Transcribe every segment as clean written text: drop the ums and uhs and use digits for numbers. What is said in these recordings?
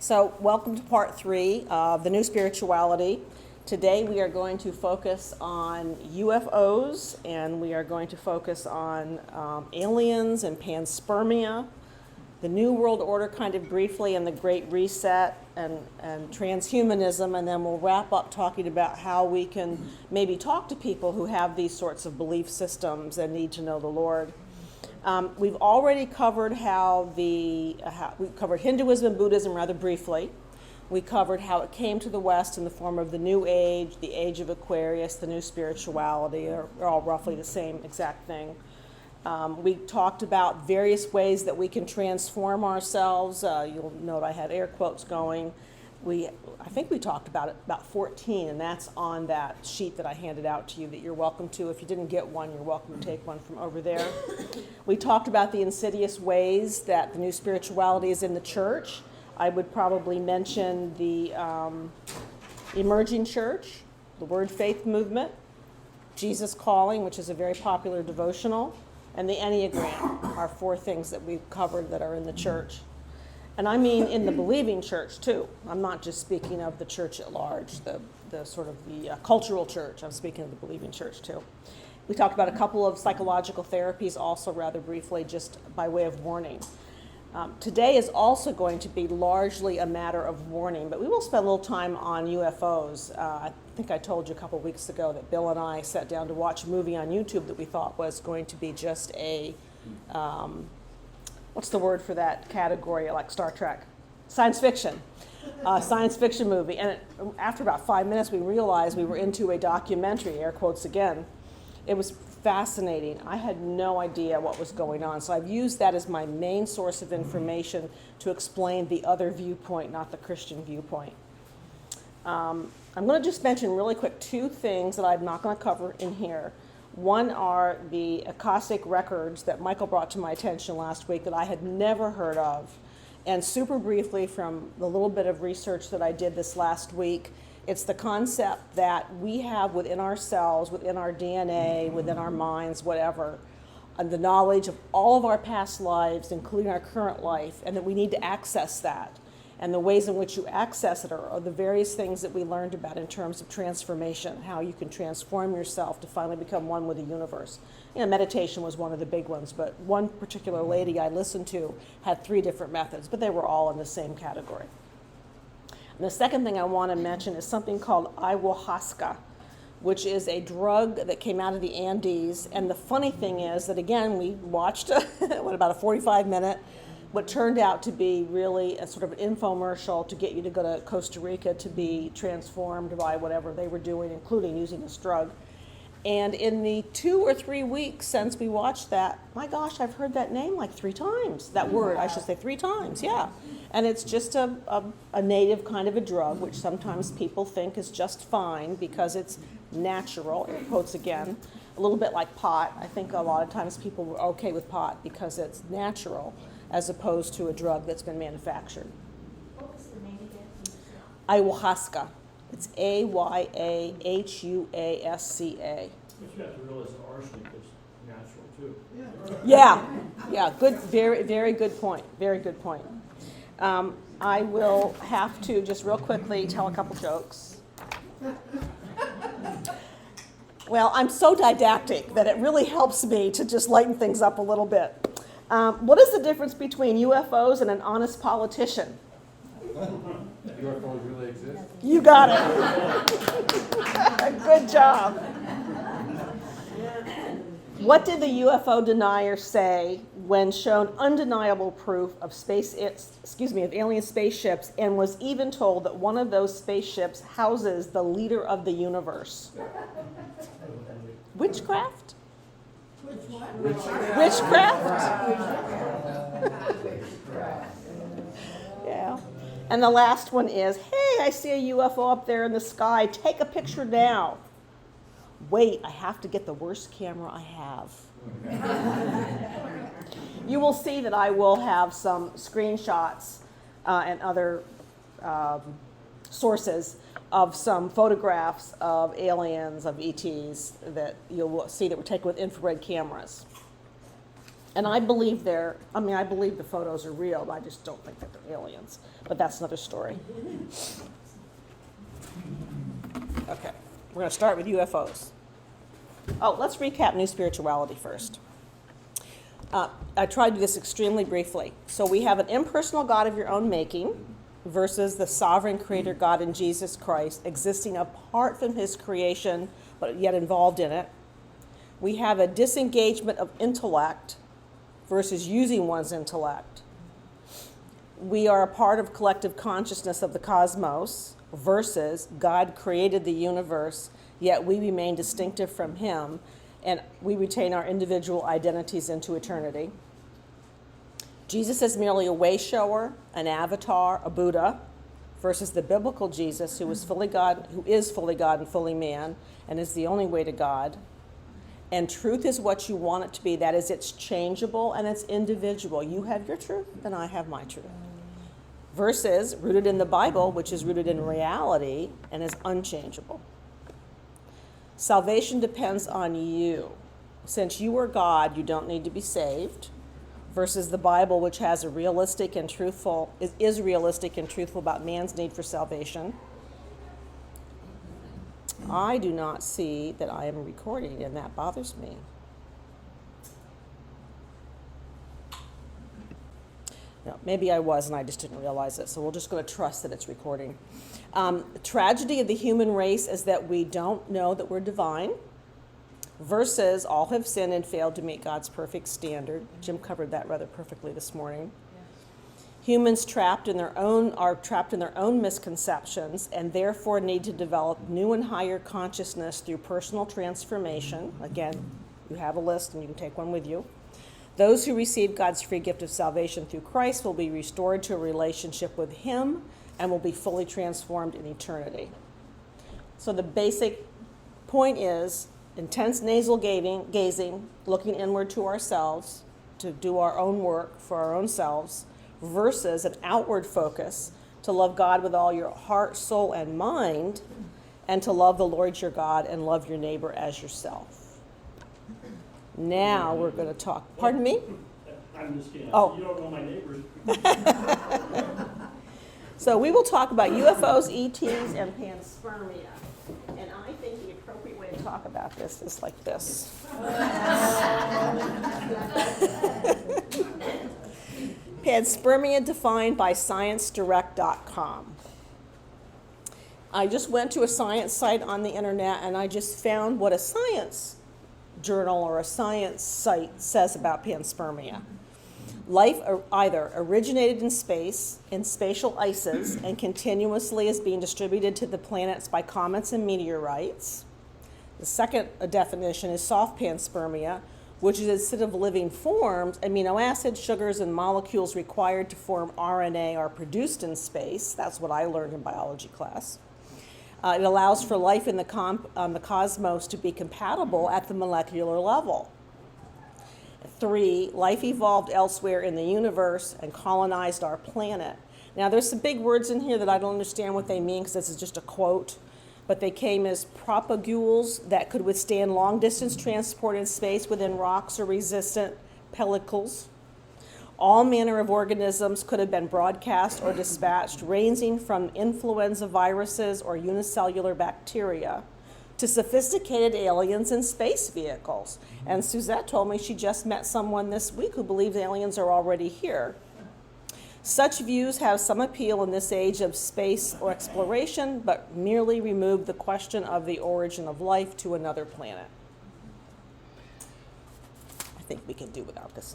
So welcome to part 3 of the new spirituality. Today we are going to focus on UFOs, and we are going to focus on aliens and panspermia, the New World Order kind of briefly, and the Great Reset, and transhumanism, and then we'll wrap up talking about how we can maybe talk to people who have these sorts of belief systems and need to know the Lord. We've already covered we covered Hinduism and Buddhism rather briefly. We covered how it came to the West in the form of the New Age, the Age of Aquarius, the New Spirituality. They're all roughly the same exact thing. We talked about various ways that we can transform ourselves. You'll note I had air quotes going. I think we talked about 14, and that's on that sheet that I handed out to you that you're welcome to. If you didn't get one, you're welcome to take one from over there. We talked about the insidious ways that the new spirituality is in the church. I would probably mention the emerging church, the Word Faith movement, Jesus Calling, which is a very popular devotional, and the Enneagram are 4 things that we've covered that are in the church. And I mean in the believing church too. I'm not just speaking of the church at large, the sort of the cultural church. I'm speaking of the believing church too. We talked about a couple of psychological therapies also rather briefly, just by way of warning. Today is also going to be largely a matter of warning, but we will spend a little time on UFOs. I think I told you a couple of weeks ago that Bill and I sat down to watch a movie on YouTube that we thought was going to be just a what's the word for that category, like Star Trek? Science fiction. Science fiction movie. And after about 5 minutes, we realized we were into a documentary, air quotes again. It was fascinating. I had no idea what was going on. So I've used that as my main source of information to explain the other viewpoint, not the Christian viewpoint. I'm going to just mention really quick 2 things that I'm not going to cover in here. One are the Akashic records that Michael brought to my attention last week that I had never heard of. And super briefly, from the little bit of research that I did this last week, it's the concept that we have within ourselves, within our DNA, within our minds, whatever, the knowledge of all of our past lives, including our current life, and that we need to access that. And the ways in which you access it are the various things that we learned about in terms of transformation, how you can transform yourself to finally become one with the universe. You know, meditation was one of the big ones, but one particular lady I listened to had 3 different methods, but they were all in the same category. And the second thing I want to mention is something called ayahuasca, which is a drug that came out of the Andes. And the funny thing is that, again, we watched about a 45-minute what turned out to be really a sort of an infomercial to get you to go to Costa Rica to be transformed by whatever they were doing, including using this drug. And in the 2 or 3 weeks since we watched that, my gosh, I've heard that name like 3 times. That word, I should say 3 times, yeah. And it's just a native kind of a drug, which sometimes people think is just fine because it's natural, air quotes again, a little bit like pot. I think a lot of times people were okay with pot because it's natural, as opposed to a drug that's been manufactured. What was the name again? Ayahuasca. It's Ayahuasca. But you have to realize that arsenic is natural too. Yeah, good, very, very good point. Very good point. I will have to just real quickly tell a couple jokes. Well, I'm so didactic that it really helps me to just lighten things up a little bit. What is the difference between UFOs and an honest politician? UFOs really exist? You got it. Good job. What did the UFO denier say when shown undeniable proof of alien spaceships, and was even told that one of those spaceships houses the leader of the universe? Witchcraft? Witchcraft? Yeah. And the last one is, hey, I see a UFO up there in the sky. Take a picture now. Wait, I have to get the worst camera I have. You will see that I will have some screenshots and other sources of some photographs of aliens, of ETs, that you'll see that were taken with infrared cameras. And I believe I believe the photos are real. I just don't think that they're aliens. But that's another story. Okay, we're going to start with UFOs. Oh, let's recap New Spirituality first. I tried to do this extremely briefly. So we have an impersonal God of your own making versus the sovereign creator God in Jesus Christ, existing apart from his creation, but yet involved in it. We have a disengagement of intellect versus using one's intellect. We are a part of collective consciousness of the cosmos versus God created the universe, yet we remain distinctive from him, and we retain our individual identities into eternity. Jesus is merely a way shower, an avatar, a Buddha, versus the biblical Jesus, who is fully God and fully man, and is the only way to God. And truth is what you want it to be. That is, it's changeable and it's individual. You have your truth, and I have my truth. Versus rooted in the Bible, which is rooted in reality and is unchangeable. Salvation depends on you. Since you are God, you don't need to be saved. Versus the Bible, which has a realistic and truthful, is realistic and truthful about man's need for salvation. I do not see that I am recording, and that bothers me. No, maybe I was, and I just didn't realize it, so we're just going to trust that it's recording. The tragedy of the human race is that we don't know that we're divine, versus all have sinned and failed to meet God's perfect standard. Jim covered that rather perfectly this morning. Humans are trapped in their own misconceptions and therefore need to develop new and higher consciousness through personal transformation. Again, you have a list and you can take one with you. Those who receive God's free gift of salvation through Christ will be restored to a relationship with him and will be fully transformed in eternity. So the basic point is intense nasal gazing, looking inward to ourselves to do our own work for our own selves, versus an outward focus to love God with all your heart, soul, and mind, and to love the Lord your God and love your neighbor as yourself. Now we're going to talk. Pardon me? I'm just kidding. Oh. You don't know my neighbors. So we will talk about UFOs, ETs, and Panspermia. And I think the appropriate way to talk about this is like this. Panspermia defined by ScienceDirect.com. I just went to a science site on the internet and I just found what a science journal or a science site says about panspermia. Life either originated in space, in spatial ices, and continuously is being distributed to the planets by comets and meteorites. The second definition is soft panspermia, which is instead of living forms, amino acids, sugars, and molecules required to form RNA are produced in space. That's what I learned in biology class. It allows for life in the cosmos to be compatible at the molecular level. 3, life evolved elsewhere in the universe and colonized our planet. Now, there's some big words in here that I don't understand what they mean because this is just a quote, but they came as propagules that could withstand long-distance transport in space within rocks or resistant pellicles. All manner of organisms could have been broadcast or dispatched, ranging from influenza viruses or unicellular bacteria to sophisticated aliens in space vehicles. And Suzette told me she just met someone this week who believes aliens are already here. Such views have some appeal in this age of space or exploration, but merely remove the question of the origin of life to another planet. I think we can do without this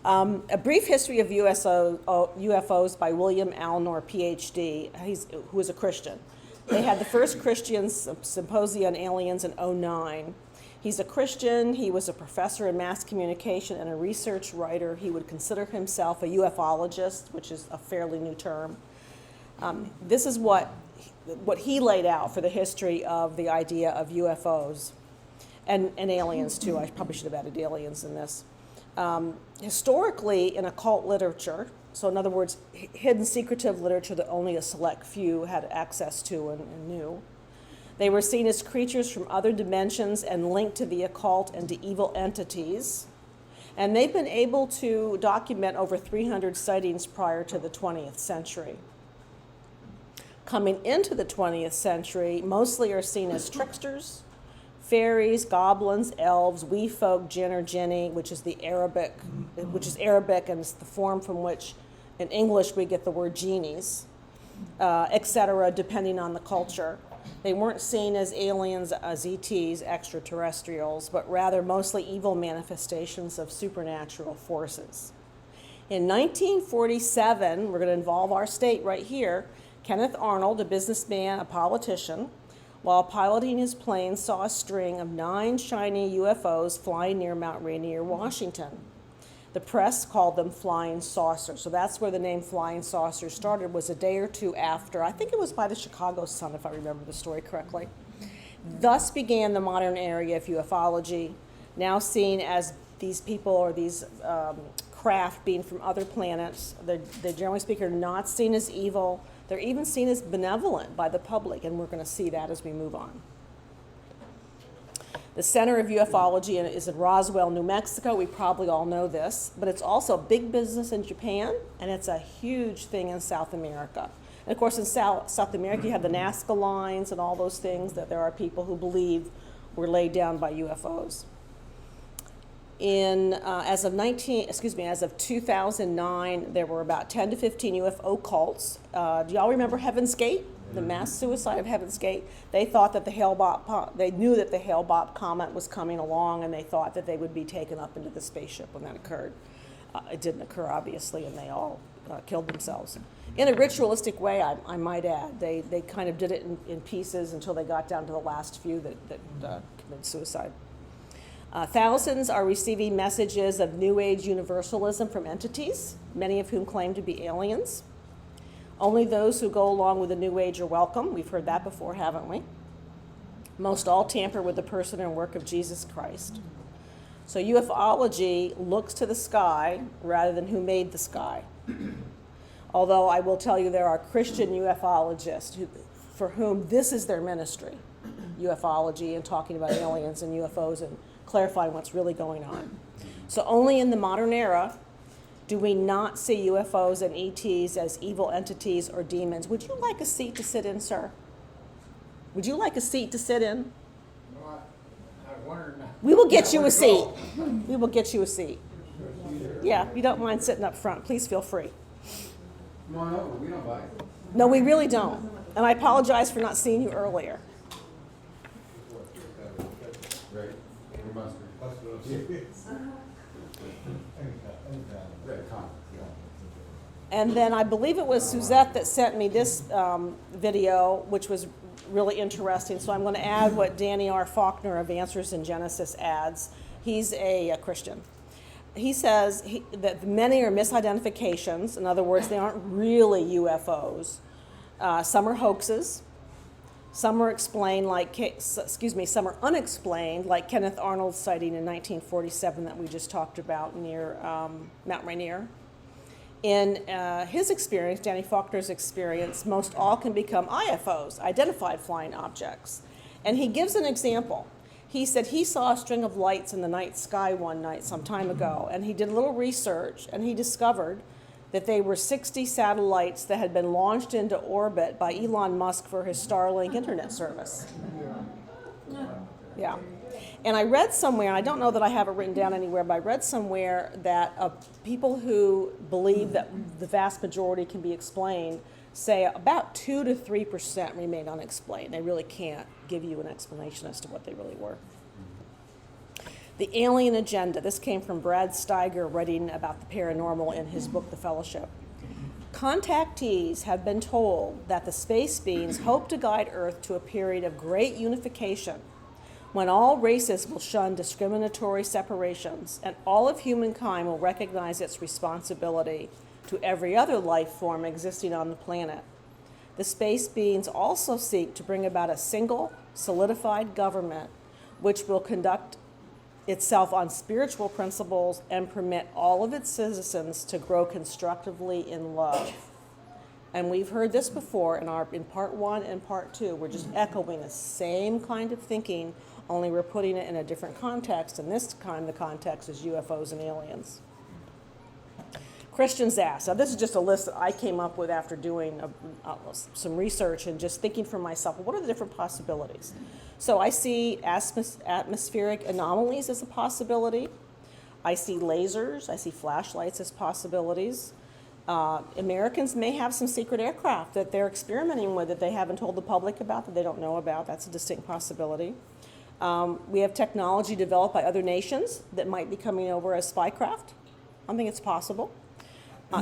now. A brief history of UFOs by William Alnor, PhD, who is a Christian. They had the first Christian symposium on aliens in 2009. He's a Christian, he was a professor in mass communication and a research writer. He would consider himself a ufologist, which is a fairly new term. This is what he laid out for the history of the idea of UFOs and aliens too. I probably should have added aliens in this. Historically, in occult literature, so in other words, hidden secretive literature that only a select few had access to and knew, They were seen as creatures from other dimensions and linked to the occult and to evil entities. And they've been able to document over 300 sightings prior to the 20th century. Coming into the 20th century, mostly are seen as tricksters, fairies, goblins, elves, wee folk, jinn or jinni, which is Arabic, and it's the form from which in English we get the word genies, etc., depending on the culture. They weren't seen as aliens, as ETs, extraterrestrials, but rather mostly evil manifestations of supernatural forces. In 1947, we're going to involve our state right here, Kenneth Arnold, a businessman, a politician, while piloting his plane, saw a string of 9 shiny UFOs flying near Mount Rainier, Washington. The press called them flying saucers. So that's where the name flying saucers started, was a day or two after. I think it was by the Chicago Sun, if I remember the story correctly. Thus began the modern area of ufology, now seen as these people or these craft being from other planets. They're generally speaking not seen as evil. They're even seen as benevolent by the public, and we're going to see that as we move on. The center of ufology is in Roswell, New Mexico. We probably all know this, but it's also big business in Japan, and it's a huge thing in South America. And of course, in South America, you have the Nazca lines and all those things that there are people who believe were laid down by UFOs. As of 2009, there were about 10 to 15 UFO cults. Do y'all remember Heaven's Gate? The mass suicide of Heaven's Gate. They thought that they knew that the Hale-Bopp comet was coming along, and they thought that they would be taken up into the spaceship when that occurred. It didn't occur, obviously, and they all killed themselves. In a ritualistic way, I might add. They kind of did it in pieces until they got down to the last few that committed suicide. Thousands are receiving messages of New Age universalism from entities, many of whom claim to be aliens. Only those who go along with the New Age are welcome. We've heard that before, haven't we? Most all tamper with the person and work of Jesus Christ. So ufology looks to the sky rather than who made the sky. Although I will tell you there are Christian ufologists for whom this is their ministry, ufology and talking about aliens and UFOs and clarifying what's really going on. So only in the modern era do we not see UFOs and ETs as evil entities or demons. Would you like a seat to sit in, sir? Would you like a seat to sit in? Well, I wondered. We will get you a seat. We will get you a seat. Yeah, if you don't mind sitting up front, please feel free. Come on over, we don't bite. No, we really don't. And I apologize for not seeing you earlier. Right, we must be. And then I believe it was Suzette that sent me this video, which was really interesting. So I'm going to add what Danny R. Faulkner of Answers in Genesis adds. He's a Christian. He says that many are misidentifications. In other words, they aren't really UFOs. Some are hoaxes. Some are some are unexplained, like Kenneth Arnold's sighting in 1947 that we just talked about near Mount Rainier. In his experience, Danny Faulkner's experience, most all can become IFOs, identified flying objects. And he gives an example. He said he saw a string of lights in the night sky one night some time ago, and he did a little research, and he discovered that they were 60 satellites that had been launched into orbit by Elon Musk for his Starlink internet service. Yeah. And I read somewhere, and I don't know that I have it written down anywhere, but I read somewhere that people who believe that the vast majority can be explained say about 2 to 3% remain unexplained. They really can't give you an explanation as to what they really were. The alien agenda. This came from Brad Steiger writing about the paranormal in his book, The Fellowship. Contactees have been told that the space beings hope to guide Earth to a period of great unification when all races will shun discriminatory separations and all of humankind will recognize its responsibility to every other life form existing on the planet. The space beings also seek to bring about a single, solidified government which will conduct itself on spiritual principles and permit all of its citizens to grow constructively in love. And we've heard this before in part 1 and part 2. We're just echoing the same kind of thinking, only we're putting it in a different context, and this time the context is UFOs and aliens. Christians ask. Now, this is just a list that I came up with after doing some research and just thinking for myself, well, what are the different possibilities? So I see atmospheric anomalies as a possibility. I see lasers. I see flashlights as possibilities. Americans may have some secret aircraft that they're experimenting with that they haven't told the public about, that they don't know about. That's a distinct possibility. We have technology developed by other nations that might be coming over as spycraft. I think it's possible.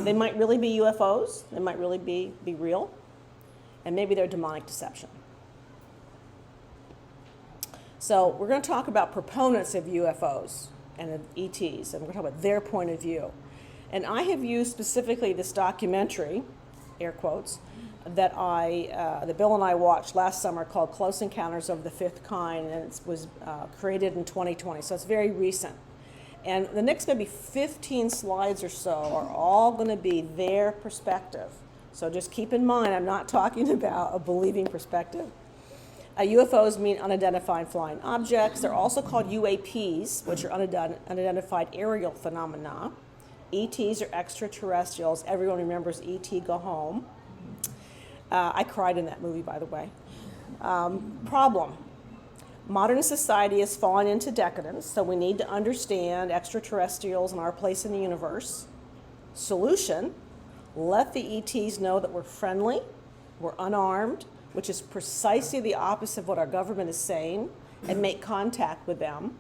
They might really be UFOs. They might really be real. And maybe they're demonic deception. So we're going to talk about proponents of UFOs and of ETs, and we're going to talk about their point of view. And I have used specifically this documentary, air quotes, that Bill and I watched last summer called Close Encounters of the Fifth Kind, and it was created in 2020, so it's very recent. And the next maybe 15 slides or so are all going to be their perspective. So just keep in mind, I'm not talking about a believing perspective. UFOs mean unidentified flying objects. They're also called UAPs, which are unidentified aerial phenomena. ETs are extraterrestrials. Everyone remembers E.T. Go Home. I cried in that movie, by the way. Problem. Modern society has fallen into decadence, so we need to understand extraterrestrials and our place in the universe. Solution. Let the ETs know that we're friendly, we're unarmed, which is precisely the opposite of what our government is saying, and make contact with them.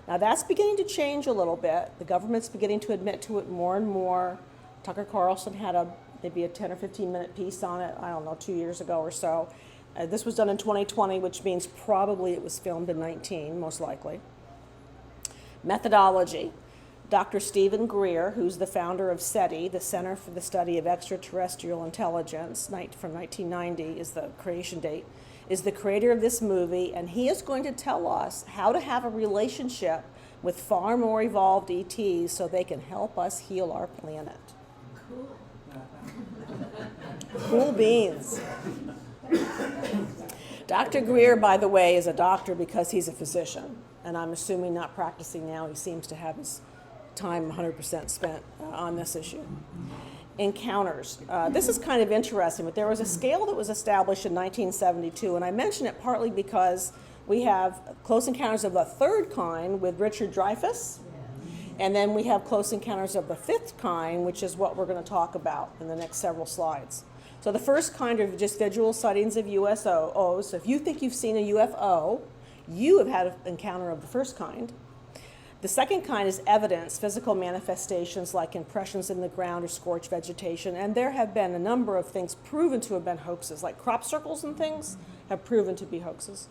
Now that's beginning to change a little bit. The government's beginning to admit to it more and more. Tucker Carlson had maybe a 10 or 15 minute piece on it, I don't know, 2 years ago or so. This was done in 2020, which means probably it was filmed in 19, most likely. Methodology. Dr. Stephen Greer, who's the founder of SETI, the Center for the Study of Extraterrestrial Intelligence, from 1990 is the creation date, is the creator of this movie, and he is going to tell us how to have a relationship with far more evolved ETs so they can help us heal our planet. Cool beans. Dr. Greer, by the way, is a doctor because he's a physician, and I'm assuming not practicing now. He seems to have his time 100% spent on this issue. Encounters. This is kind of interesting, but there was a scale that was established in 1972, and I mention it partly because we have Close Encounters of the Third Kind with Richard Dreyfuss, and then we have Close Encounters of the Fifth Kind, which is what we're going to talk about in the next several slides. So the first kind are just visual sightings of UFOs. So if you think you've seen a UFO, you have had an encounter of the first kind. The second kind is evidence, physical manifestations like impressions in the ground or scorched vegetation. And there have been a number of things proven to have been hoaxes, like crop circles and things have proven to be hoaxes.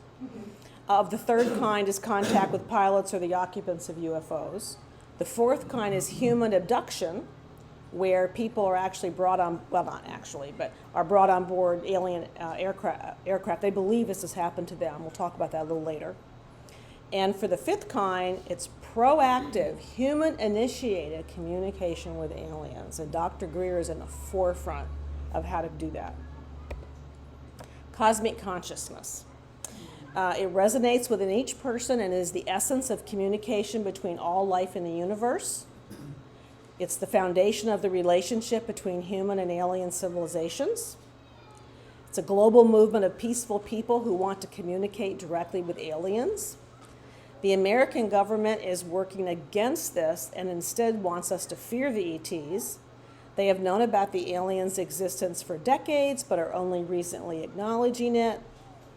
Of the third kind is contact with pilots or the occupants of UFOs. The fourth kind is human abduction, where people are actually brought on, well, not actually, but are brought on board alien aircraft. They believe this has happened to them. We'll talk about that a little later. And for the fifth kind, it's proactive, human-initiated communication with aliens. And Dr. Greer is in the forefront of how to do that. Cosmic consciousness. It resonates within each person and is the essence of communication between all life in the universe. It's the foundation of the relationship between human and alien civilizations. It's a global movement of peaceful people who want to communicate directly with aliens. The American government is working against this and instead wants us to fear the ETs. They have known about the aliens' existence for decades, but are only recently acknowledging it.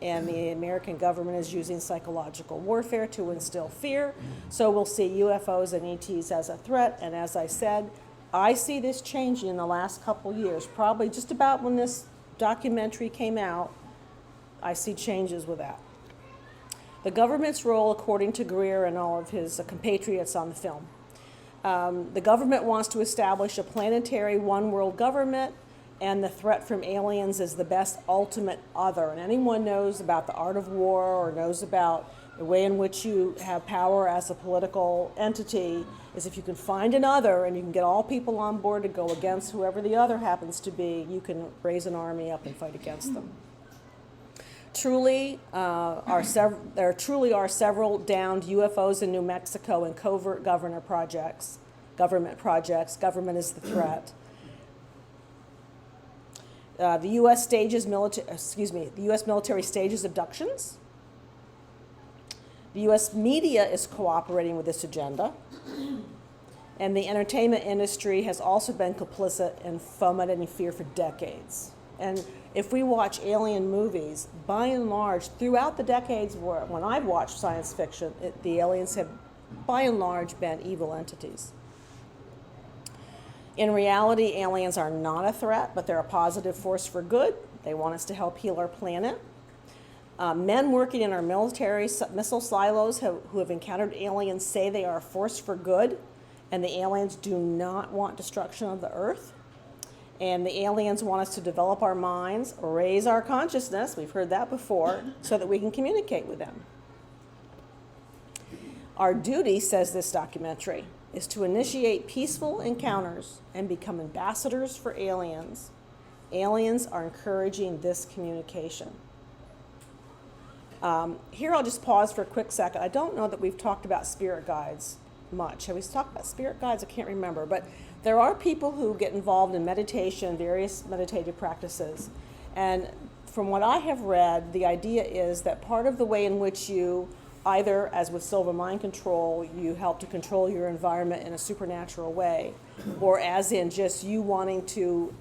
And the American government is using psychological warfare to instill fear. So we'll see UFOs and ETs as a threat. And as I said, I see this changing in the last couple years. Probably just about when this documentary came out, I see changes with that. The government's role, according to Greer and all of his compatriots on the film. The government wants to establish a planetary one-world government, and the threat from aliens is the best ultimate other. And anyone knows about the art of war or knows about the way in which you have power as a political entity, is if you can find another and you can get all people on board to go against whoever the other happens to be, you can raise an army up and fight against them. There truly are several downed UFOs in New Mexico and covert government projects. Government is the threat. The U.S. military stages abductions. The U.S. media is cooperating with this agenda. And the entertainment industry has also been complicit in fomenting fear for decades. And if we watch alien movies, by and large, throughout the decades when I've watched science fiction, the aliens have, by and large, been evil entities. In reality, aliens are not a threat, but they're a positive force for good. They want us to help heal our planet. Men working in our military missile silos who have encountered aliens say they are a force for good, and the aliens do not want destruction of the earth. And the aliens want us to develop our minds, raise our consciousness, we've heard that before, so that we can communicate with them. Our duty, says this documentary, is to initiate peaceful encounters and become ambassadors for aliens. Aliens are encouraging this communication. Here I'll just pause for a quick second. I don't know that we've talked about spirit guides much. Have we talked about spirit guides? I can't remember. But there are people who get involved in meditation, various meditative practices. And from what I have read, the idea is that part of the way in which you, either as with silver mind control, you help to control your environment in a supernatural way, or as in just you wanting to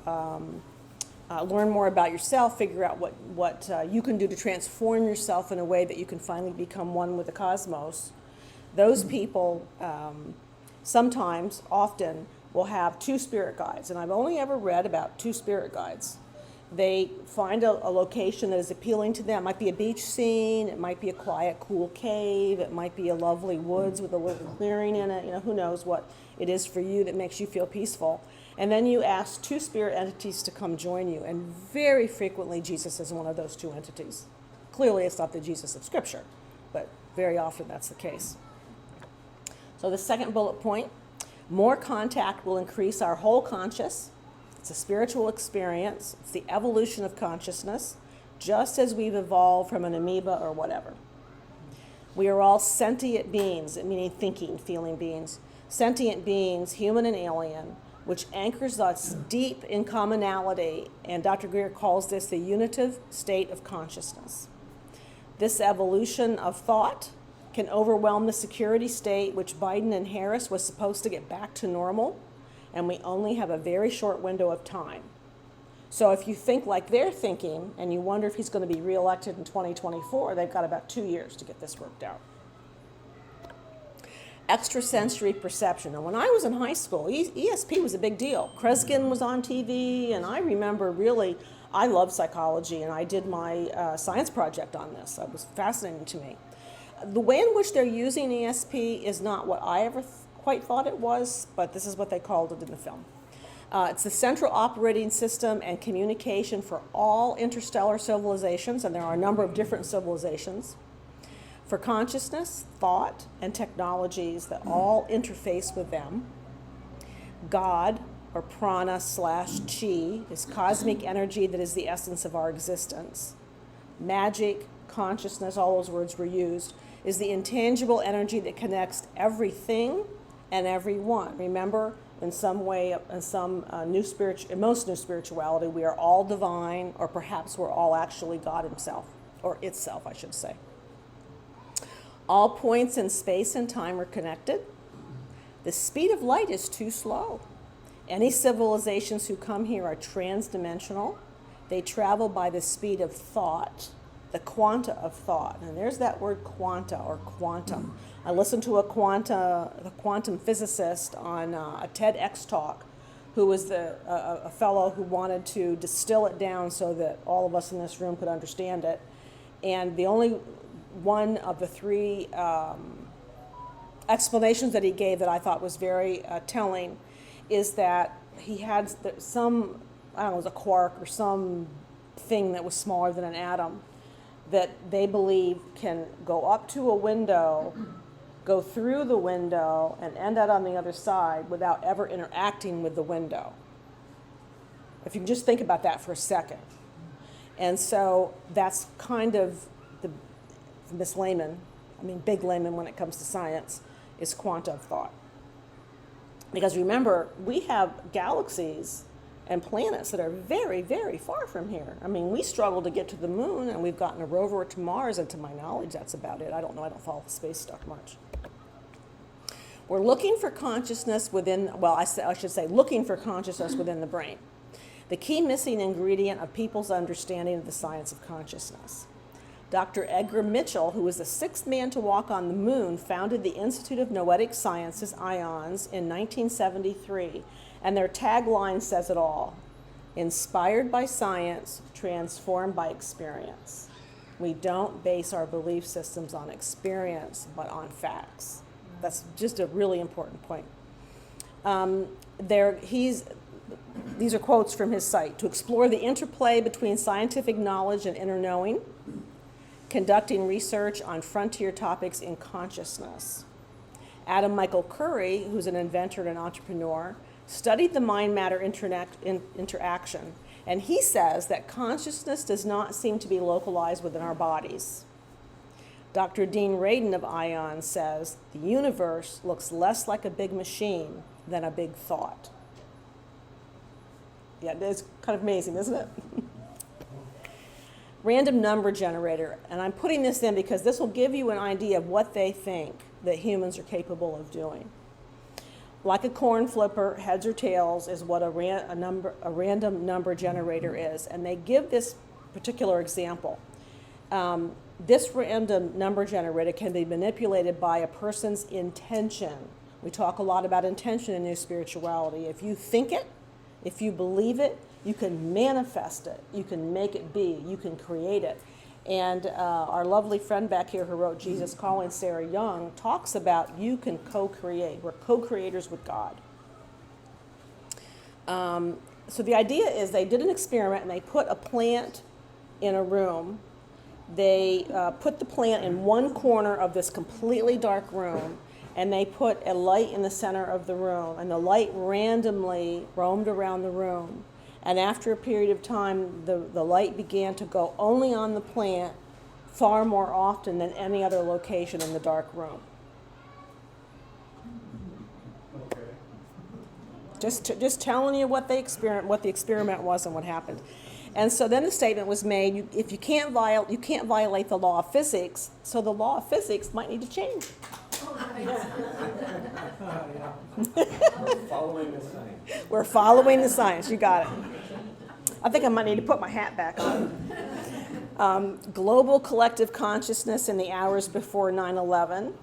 learn more about yourself, figure out what you can do to transform yourself in a way that you can finally become one with the cosmos. Those people often will have two spirit guides, and I've only ever read about two spirit guides. They find a location that is appealing to them. It might be a beach scene, it might be a quiet, cool cave, it might be a lovely woods with a little clearing in it. Who knows what it is for you that makes you feel peaceful. And then you ask two spirit entities to come join you, and very frequently Jesus is one of those two entities. Clearly it's not the Jesus of Scripture, but very often that's the case. So the second bullet point, more contact will increase our whole conscious. It's a spiritual experience. It's the evolution of consciousness, just as we've evolved from an amoeba or whatever. We are all sentient beings, meaning thinking, feeling beings. Sentient beings, human and alien, which anchors us deep in commonality, and Dr. Greer calls this the unitive state of consciousness. This evolution of thought can overwhelm the security state which Biden and Harris was supposed to get back to normal, and we only have a very short window of time. So if you think like they're thinking, and you wonder if he's going to be reelected in 2024, they've got about 2 years to get this worked out. Extrasensory perception. And when I was in high school, ESP was a big deal. Kreskin was on TV, and I remember I love psychology, and I did my science project on this. It was fascinating to me. The way in which they're using ESP is not what I ever quite thought it was, but this is what they called it in the film. It's the central operating system and communication for all interstellar civilizations, and there are a number of different civilizations, for consciousness, thought, and technologies that all interface with them. God, or prana/chi, is cosmic energy that is the essence of our existence. Magic, consciousness, all those words were used, is the intangible energy that connects everything and everyone. Remember, in some way, in most new spirituality, we are all divine, or perhaps we're all actually God himself, or itself, I should say. All points in space and time are connected. The speed of light is too slow. Any civilizations who come here are transdimensional. They travel by the speed of thought, the quanta of thought. And there's that word quanta or quantum. I listened to a quantum physicist on a TEDx talk who was a fellow who wanted to distill it down so that all of us in this room could understand it. And the only one of the three explanations that he gave that I thought was very telling is that he had some, I don't know, it was a quark or some thing that was smaller than an atom that they believe can go up to a window, go through the window and end out on the other side without ever interacting with the window. If you can just think about that for a second. And so that's kind of the Miss Layman, big layman when it comes to science, is quantum thought. Because remember, we have galaxies and planets that are very, very far from here. We struggle to get to the moon, and we've gotten a rover to Mars, and to my knowledge, that's about it. I don't know, I don't follow the space stuff much. We're looking for consciousness within, I should say looking for consciousness within the brain. The key missing ingredient of people's understanding of the science of consciousness. Dr. Edgar Mitchell, who was the sixth man to walk on the moon, founded the Institute of Noetic Sciences, IONS, in 1973, and their tagline says it all: inspired by science, transformed by experience. We don't base our belief systems on experience, but on facts. That's just a really important point. These are quotes from his site. To explore the interplay between scientific knowledge and inner knowing, conducting research on frontier topics in consciousness. Adam Michael Curry, who's an inventor and an entrepreneur, studied the mind-matter interaction, and he says that consciousness does not seem to be localized within our bodies. Dr. Dean Radin of ION says the universe looks less like a big machine than a big thought. Yeah, it's kind of amazing, isn't it? Random number generator, and I'm putting this in because this will give you an idea of what they think that humans are capable of doing. Like a coin flipper, heads or tails is what a random number generator is, and they give this particular example. This random number generator can be manipulated by a person's intention. We talk a lot about intention in New Spirituality. If you think it, if you believe it, you can manifest it, you can make it be, you can create it. And our lovely friend back here who wrote Jesus Calling, Sarah Young, talks about you can co-create. We're co-creators with God. So the idea is they did an experiment and they put a plant in a room. They put the plant in one corner of this completely dark room, and they put a light in the center of the room, and the light randomly roamed around the room. And after a period of time, the light began to go only on the plant far more often than any other location in the dark room. Okay. Just telling you what the experiment was and what happened. And so then the statement was made: if you can't violate the law of physics, so the law of physics might need to change. We're following the science. We're following the science. You got it. I think I might need to put my hat back on. Global collective consciousness in the hours before 9/11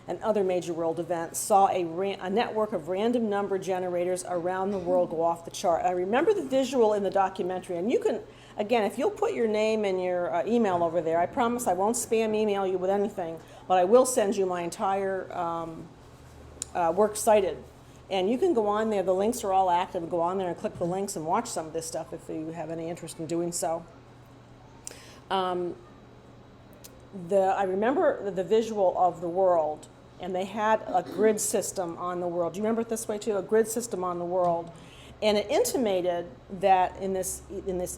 and other major world events saw a network of random number generators around the world go off the chart. I remember the visual in the documentary, and you can, again, if you'll put your name and your email over there, I promise I won't spam email you with anything, but I will send you my entire works cited. And you can go on there, the links are all active, go on there and click the links and watch some of this stuff if you have any interest in doing so. I remember the visual of the world, and they had a grid system on the world. Do you remember it this way too? A grid system on the world. And it intimated that in this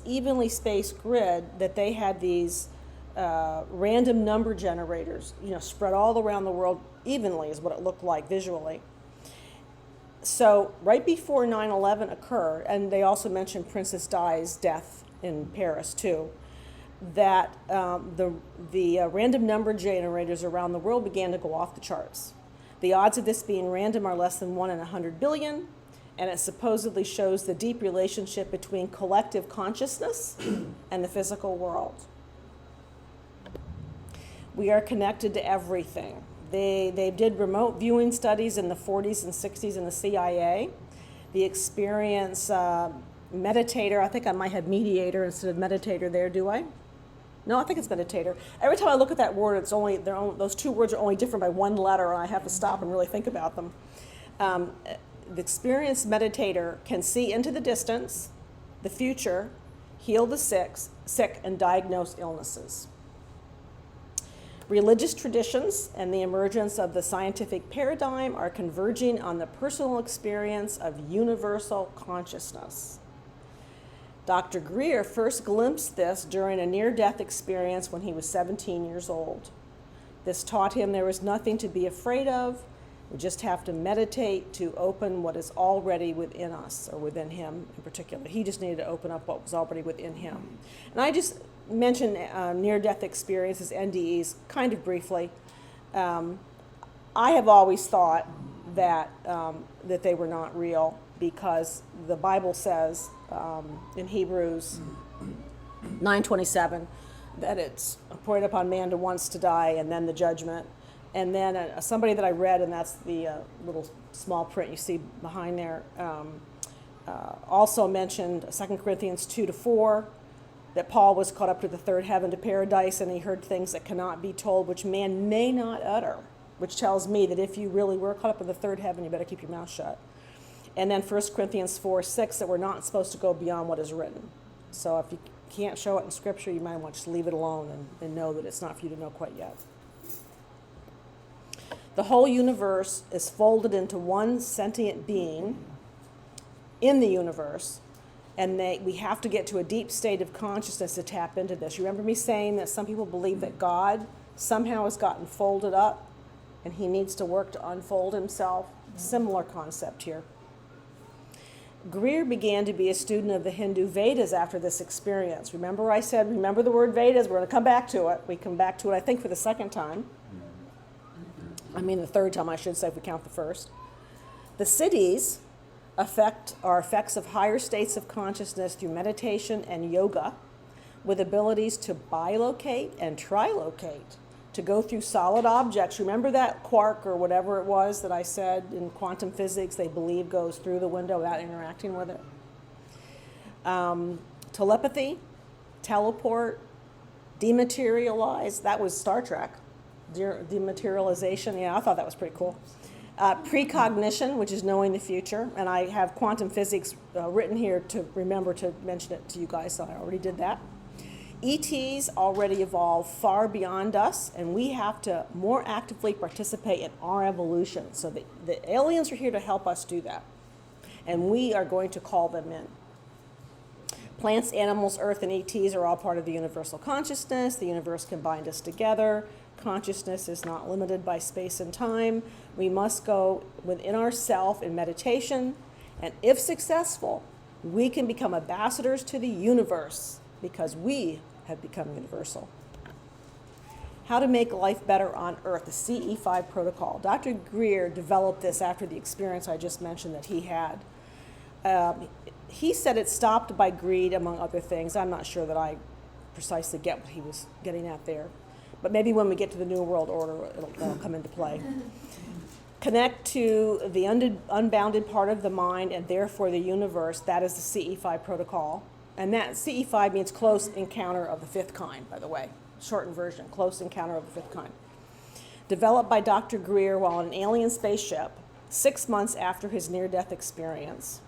evenly spaced grid that they had these random number generators, spread all around the world evenly is what it looked like visually. So right before 9/11 occurred, and they also mentioned Princess Di's death in Paris too, that the random number generators around the world began to go off the charts. The odds of this being random are less than 1 in 100 billion, and it supposedly shows the deep relationship between collective consciousness and the physical world. We are connected to everything. They did remote viewing studies in the 40s and 60s in the CIA. The experience meditator, I think I might have mediator instead of meditator there, do I? No, I think it's meditator. Every time I look at that word, those two words are only different by one letter, and I have to stop and really think about them. The experienced meditator can see into the distance, the future, heal the sick, and diagnose illnesses. Religious traditions and the emergence of the scientific paradigm are converging on the personal experience of universal consciousness. Dr. Greer first glimpsed this during a near-death experience when he was 17 years old. This taught him there was nothing to be afraid of. We just have to meditate to open what is already within us, or within him in particular. He just needed to open up what was already within him. And I just mentioned near-death experiences, NDEs, kind of briefly. I have always thought that they were not real, because the Bible says in Hebrews 9:27 that it's appointed upon man to once to die and then the judgment. And then somebody that I read, and that's the little small print you see behind there, also mentioned 2 Corinthians 2-4, that Paul was caught up to the third heaven, to paradise, and he heard things that cannot be told, which man may not utter, which tells me that if you really were caught up to the third heaven, you better keep your mouth shut. And then 1 Corinthians 4:6, that we're not supposed to go beyond what is written. So if you can't show it in Scripture, you might want to just leave it alone and know that it's not for you to know quite yet. The whole universe is folded into one sentient being in the universe, and we have to get to a deep state of consciousness to tap into this. You remember me saying that some people believe that God somehow has gotten folded up and he needs to work to unfold himself? Similar concept here. Greer began to be a student of the Hindu Vedas after this experience. Remember I said, remember the word Vedas, we're going to come back to it. We come back to it, I think, for the second time. The third time, I should say, if we count the first. The siddhis are effects of higher states of consciousness through meditation and yoga, with abilities to bilocate and trilocate, to go through solid objects. Remember that quark or whatever it was that I said in quantum physics they believe goes through the window without interacting with it? Telepathy, teleport, dematerialize. That was Star Trek. Dematerialization, yeah, I thought that was pretty cool. Precognition, which is knowing the future, and I have quantum physics written here to remember to mention it to you guys, so I already did that. ETs already evolved far beyond us, and we have to more actively participate in our evolution. So the aliens are here to help us do that, and we are going to call them in. Plants, animals, earth, and ETs are all part of the universal consciousness. The universe can bind us together. Consciousness is not limited by space and time. We must go within ourselves in meditation, and if successful, we can become ambassadors to the universe because we have become universal. How to make life better on Earth, the CE5 protocol. Dr. Greer developed this after the experience I just mentioned that he had. He said it stopped by greed, among other things. I'm not sure that I precisely get what he was getting at there. But maybe when we get to the New World Order, it'll come into play. Connect to the unbounded part of the mind and therefore the universe. That is the CE5 protocol. And that CE5 means close encounter of the fifth kind, by the way. Shortened version, close encounter of the fifth kind. Developed by Dr. Greer while on an alien spaceship 6 months after his near-death experience.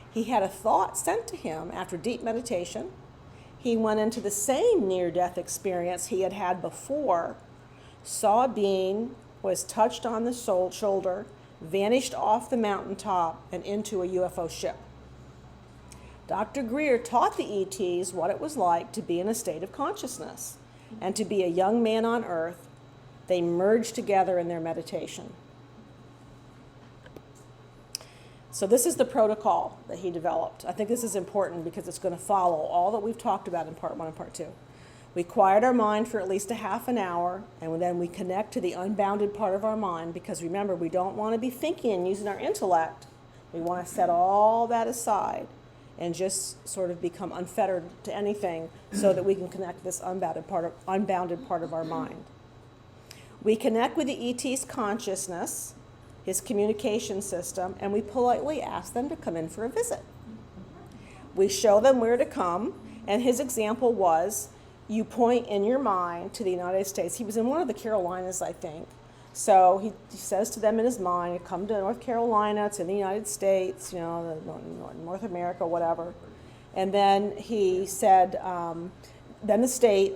He had a thought sent to him after deep meditation. He went into the same near-death experience he had had before, saw a being, was touched on the shoulder, vanished off the mountaintop and into a UFO ship. Dr. Greer taught the ETs what it was like to be in a state of consciousness and to be a young man on Earth. They merged together in their meditation. So this is the protocol that he developed. I think this is important because it's going to follow all that we've talked about in part 1 and part 2. We quiet our mind for at least a half an hour, and then we connect to the unbounded part of our mind, because remember, we don't want to be thinking and using our intellect. We want to set all that aside and just sort of become unfettered to anything so that we can connect to this unbounded part of our mind. We connect with the ET's consciousness, his communication system, and we politely ask them to come in for a visit. We show them where to come, and his example was, you point in your mind to the United States. He was in one of the Carolinas, I think. So he says to them in his mind, come to North Carolina, it's in the United States, North America, whatever. And then he said, then the state,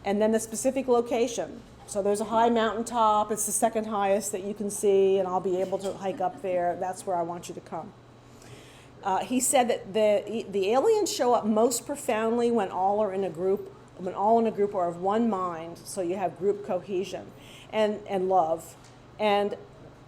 and then the specific location. So there's a high mountaintop. It's the second highest that you can see, and I'll be able to hike up there. That's where I want you to come. He said that the aliens show up most profoundly when all are in a group, when all in a group are of one mind, so you have group cohesion and love. And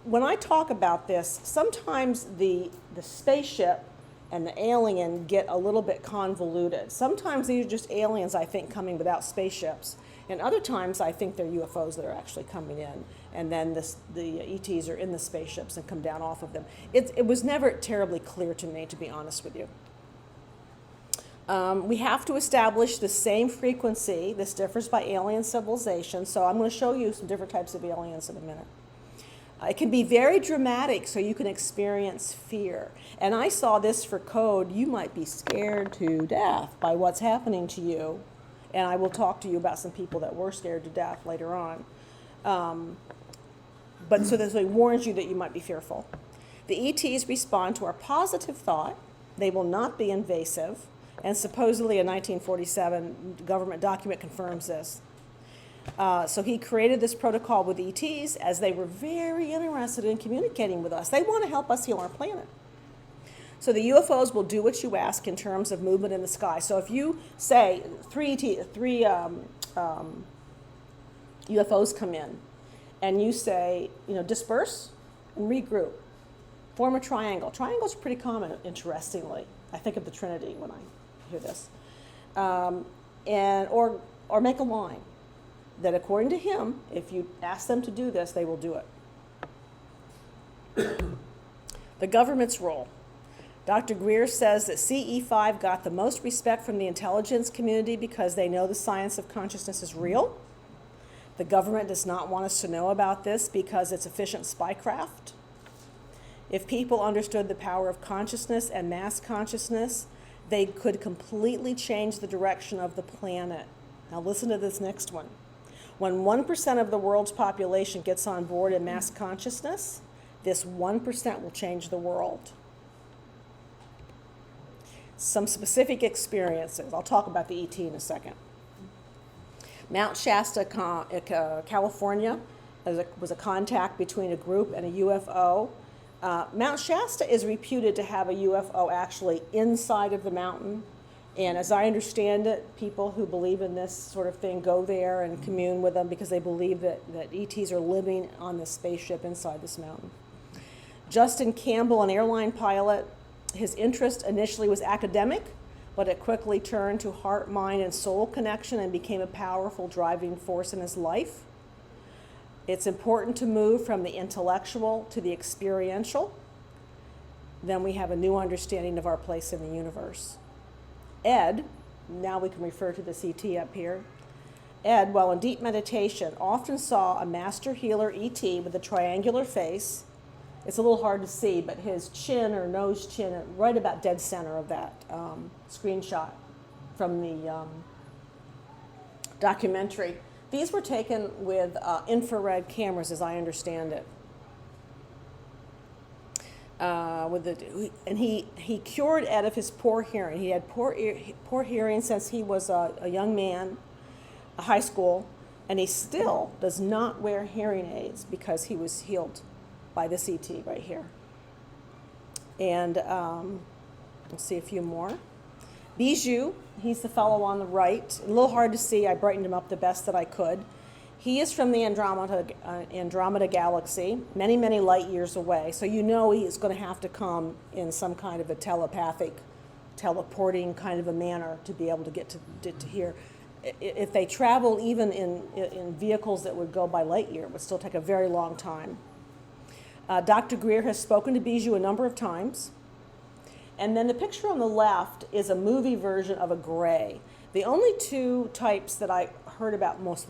when I talk about this, sometimes the spaceship and the alien get a little bit convoluted. Sometimes these are just aliens, I think, coming without spaceships. And other times I think they're UFOs that are actually coming in. And then the ETs are in the spaceships and come down off of them. It was never terribly clear to me, to be honest with you. We have to establish the same frequency. This differs by alien civilization. So I'm going to show you some different types of aliens in a minute. It can be very dramatic, so you can experience fear. And I saw this for code. You might be scared to death by what's happening to you. And I will talk to you about some people that were scared to death later on. But so this warns you that you might be fearful. The ETs respond to our positive thought. They will not be invasive. And supposedly a 1947 government document confirms this. So he created this protocol with ETs as they were very interested in communicating with us. They want to help us heal our planet. So the UFOs will do what you ask in terms of movement in the sky. So if you say three UFOs come in, and you say, disperse and regroup, form a triangle. Triangles are pretty common, interestingly. I think of the Trinity when I hear this, or make a line. That according to him, if you ask them to do this, they will do it. The government's role. Dr. Greer says that CE5 got the most respect from the intelligence community because they know the science of consciousness is real. The government does not want us to know about this because it's efficient spycraft. If people understood the power of consciousness and mass consciousness, they could completely change the direction of the planet. Now listen to this next one. When 1% of the world's population gets on board in mass consciousness, this 1% will change the world. Some specific experiences. I'll talk about the ET in a second. Mount Shasta, California, was a contact between a group and a UFO. Mount Shasta is reputed to have a UFO actually inside of the mountain. And as I understand it, people who believe in this sort of thing go there and commune with them because they believe that ETs are living on this spaceship inside this mountain. Justin Campbell, an airline pilot, his interest initially was academic, but it quickly turned to heart, mind, and soul connection and became a powerful driving force in his life. It's important to move from the intellectual to the experiential. Then we have a new understanding of our place in the universe. Ed, now we can refer to this ET up here. Ed, while in deep meditation, often saw a master healer ET with a triangular face. It's a little hard to see, but his chin or nose chin, right about dead center of that screenshot from the documentary. These were taken with infrared cameras, as I understand it. And he cured Ed of his poor hearing. He had poor hearing since he was a young man, a high school, and he still does not wear hearing aids because he was healed by this ET right here. And we'll see a few more. Bijou, he's the fellow on the right. A little hard to see. I brightened him up the best that I could. He is from the Andromeda galaxy, many, many light years away. So you know he is going to have to come in some kind of a telepathic, teleporting kind of a manner to be able to get to here. If they travel even in vehicles that would go by light year, it would still take a very long time. Dr. Greer has spoken to Bijou a number of times. And then the picture on the left is a movie version of a gray. The only two types that I heard about most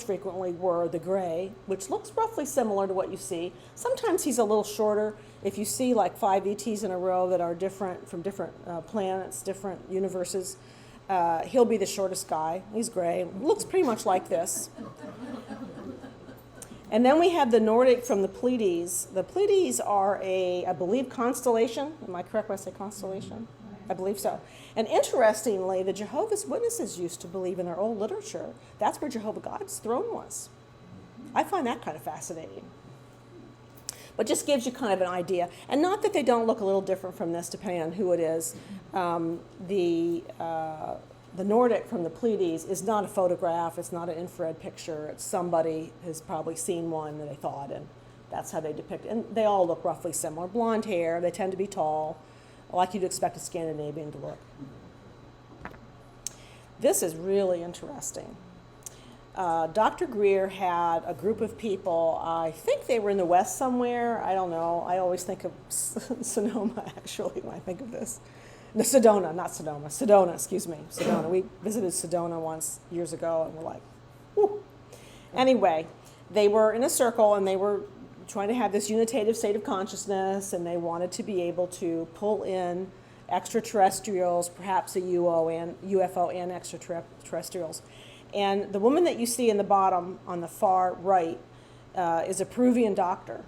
frequently were the gray, which looks roughly similar to what you see. Sometimes he's a little shorter. If you see like 5 ETs in a row that are different from different planets, different universes, he'll be the shortest guy. He's gray. Looks pretty much like this. And then we have the Nordic from the Pleiades. The Pleiades are I believe, constellation. Am I correct when I say constellation? I believe so. And interestingly, the Jehovah's Witnesses used to believe in their old literature that's where Jehovah God's throne was. I find that kind of fascinating. But just gives you kind of an idea. And not that they don't look a little different from this, depending on who it is. The Nordic from the Pleiades is not a photograph. It's not an infrared picture. It's somebody has probably seen one that they thought, and that's how they depict it. And they all look roughly similar. Blonde hair. They tend to be tall, like you'd expect a Scandinavian to look. This is really interesting. Dr. Greer had a group of people, I think they were in the West somewhere, I don't know. I always think of Sonoma, actually, when I think of this. No, Sedona, not Sonoma. Sedona, excuse me. Sedona. We visited Sedona once years ago, and we're like, whew. Anyway, they were in a circle, and they were trying to have this unitative state of consciousness, and they wanted to be able to pull in extraterrestrials, perhaps a UFO and extraterrestrials. And the woman that you see in the bottom on the far right is a Peruvian doctor.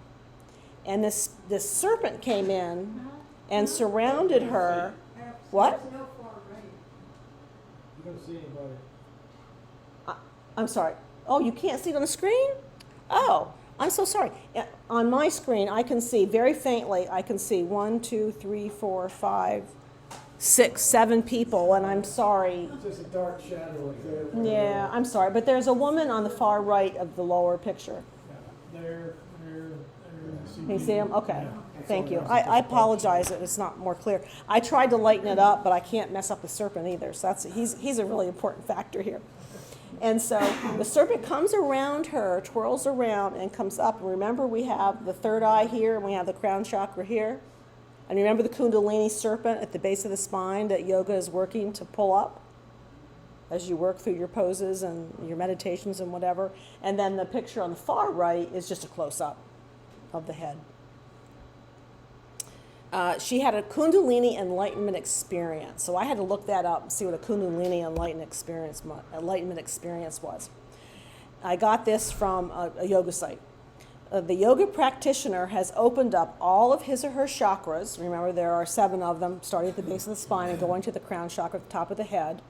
And this serpent came in and surrounded her. What? There's no far right. You don't see anybody. I'm sorry. Oh, you can't see it on the screen? Oh, I'm so sorry. On my screen, I can see very faintly, I can see 1, 2, 3, 4, 5, 6, 7 people, and I'm sorry. It's just a dark shadow up there. Yeah, I'm sorry, but there's a woman on the far right of the lower picture. There. Can you see him? Okay, thank you. I apologize that it's not more clear. I tried to lighten it up, but I can't mess up the serpent either, so he's a really important factor here. And so the serpent comes around her, twirls around, and comes up. And remember, we have the third eye here, and we have the crown chakra here. And remember the Kundalini serpent at the base of the spine that yoga is working to pull up as you work through your poses and your meditations and whatever. And then the picture on the far right is just a close-up of the head. She had a Kundalini enlightenment experience. So I had to look that up and see what a Kundalini enlightenment experience was. I got this from a yoga site. The yoga practitioner has opened up all of his or her chakras. Remember, there are 7 of them, starting at the base of the spine and going to the crown chakra at the top of the head.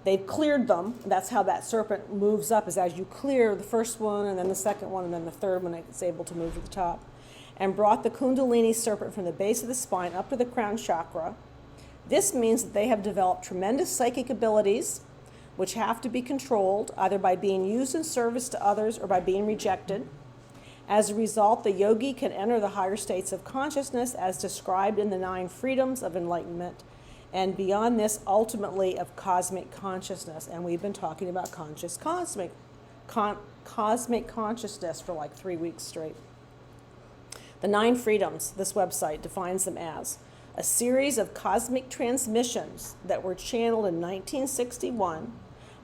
They've cleared them. That's how that serpent moves up, is as you clear the first one, and then the second one, and then the third one, it's able to move to the top. And brought the Kundalini serpent from the base of the spine up to the crown chakra. This means that they have developed tremendous psychic abilities, which have to be controlled, either by being used in service to others or by being rejected. As a result, the yogi can enter the higher states of consciousness as described in the 9 freedoms of enlightenment, and beyond this, ultimately, of cosmic consciousness. And we've been talking about cosmic consciousness for like 3 weeks straight. The 9 freedoms, this website defines them as a series of cosmic transmissions that were channeled in 1961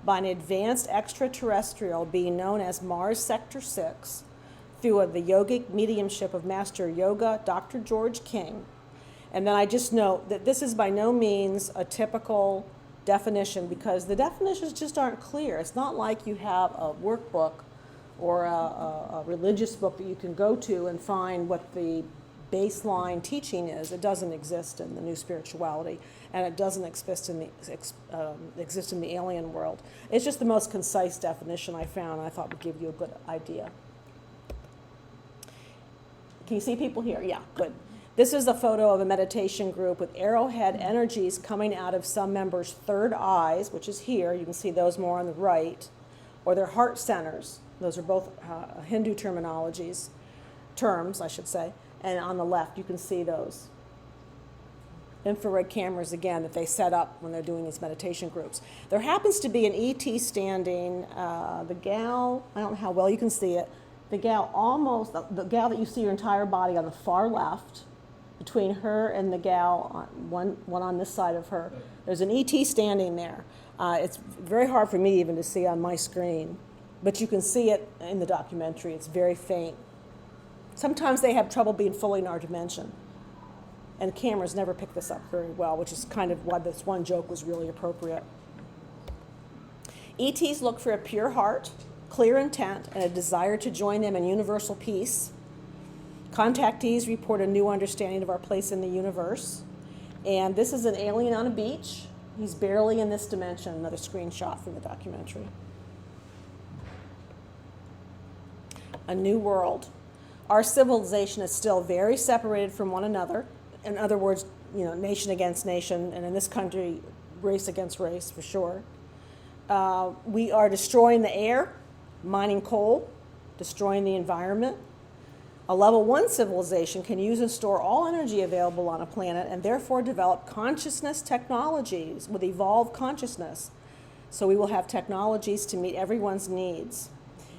by an advanced extraterrestrial being known as Mars Sector 6 through the yogic mediumship of Master Yoga Dr. George King. And then I just note that this is by no means a typical definition, because the definitions just aren't clear. It's not like you have a workbook or a religious book that you can go to and find what the baseline teaching is. It doesn't exist in the New Spirituality, and it doesn't exist in the alien world. It's just the most concise definition I found, and I thought would give you a good idea. Can you see people here? Yeah, good. This is a photo of a meditation group with arrowhead energies coming out of some members' third eyes, which is here. You can see those more on the right, or their heart centers. Those are both Hindu terms, I should say. And on the left, you can see those infrared cameras, again, that they set up when they're doing these meditation groups. There happens to be an ET standing. The gal, I don't know how well you can see it, the gal that you see her entire body on the far left, between her and the gal, one on this side of her, there's an ET standing there. It's very hard for me even to see on my screen, but you can see it in the documentary. It's very faint. Sometimes they have trouble being fully in our dimension, and cameras never pick this up very well, which is kind of why this one joke was really appropriate. ETs look for a pure heart, clear intent, and a desire to join them in universal peace. Contactees report a new understanding of our place in the universe, And this is an alien on a beach. He's barely in this dimension. Another screenshot from the documentary. A new world. Our civilization is still very separated from one another. In other words, nation against nation, and in this country, race against race for sure. We are destroying the air, mining coal, destroying the environment. A level 1 civilization can use and store all energy available on a planet and therefore develop consciousness technologies with evolved consciousness. So we will have technologies to meet everyone's needs.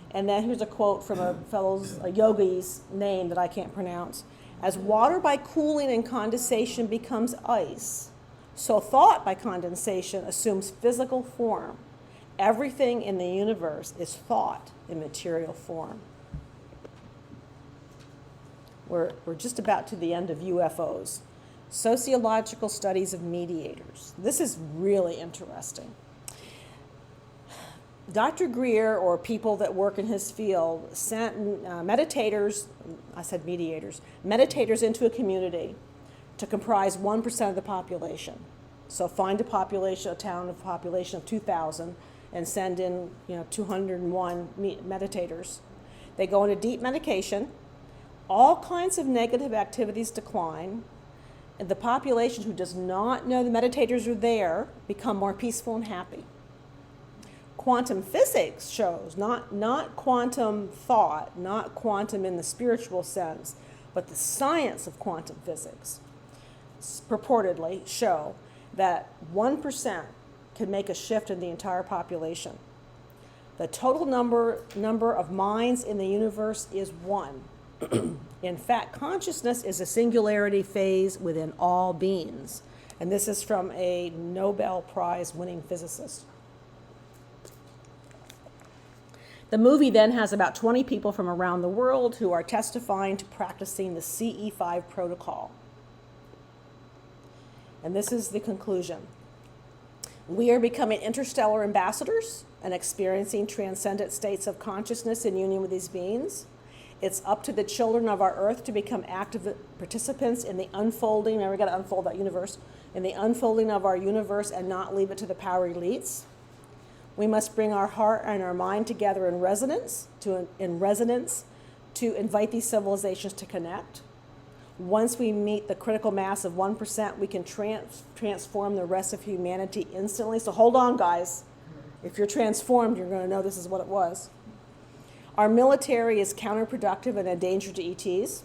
And then here's a quote from a yogi's name that I can't pronounce. As water by cooling and condensation becomes ice, so thought by condensation assumes physical form. Everything in the universe is thought in material form. We're just about to the end of UFOs. Sociological studies of mediators. This is really interesting. Dr. Greer, or people that work in his field, sent meditators into a community to comprise 1% of the population. So find a town of population of 2,000 and send in 201 meditators. They go into deep medication. All kinds of negative activities decline. And the population who does not know the meditators are there become more peaceful and happy. Quantum physics shows, not quantum thought, not quantum in the spiritual sense, but the science of quantum physics purportedly show that 1% can make a shift in the entire population. The total number of minds in the universe is 1. In fact, consciousness is a singularity phase within all beings. And this is from a Nobel Prize winning physicist. The movie then has about 20 people from around the world who are testifying to practicing the CE5 protocol. And this is the conclusion. We are becoming interstellar ambassadors and experiencing transcendent states of consciousness in union with these beings. It's up to the children of our earth to become active participants in the unfolding, remember we got to unfold that universe, in the unfolding of our universe and not leave it to the power elites. We must bring our heart and our mind together in resonance to invite these civilizations to connect. Once we meet the critical mass of 1%, we can transform the rest of humanity instantly. So hold on, guys. If you're transformed, you're going to know this is what it was. Our military is counterproductive and a danger to ETs.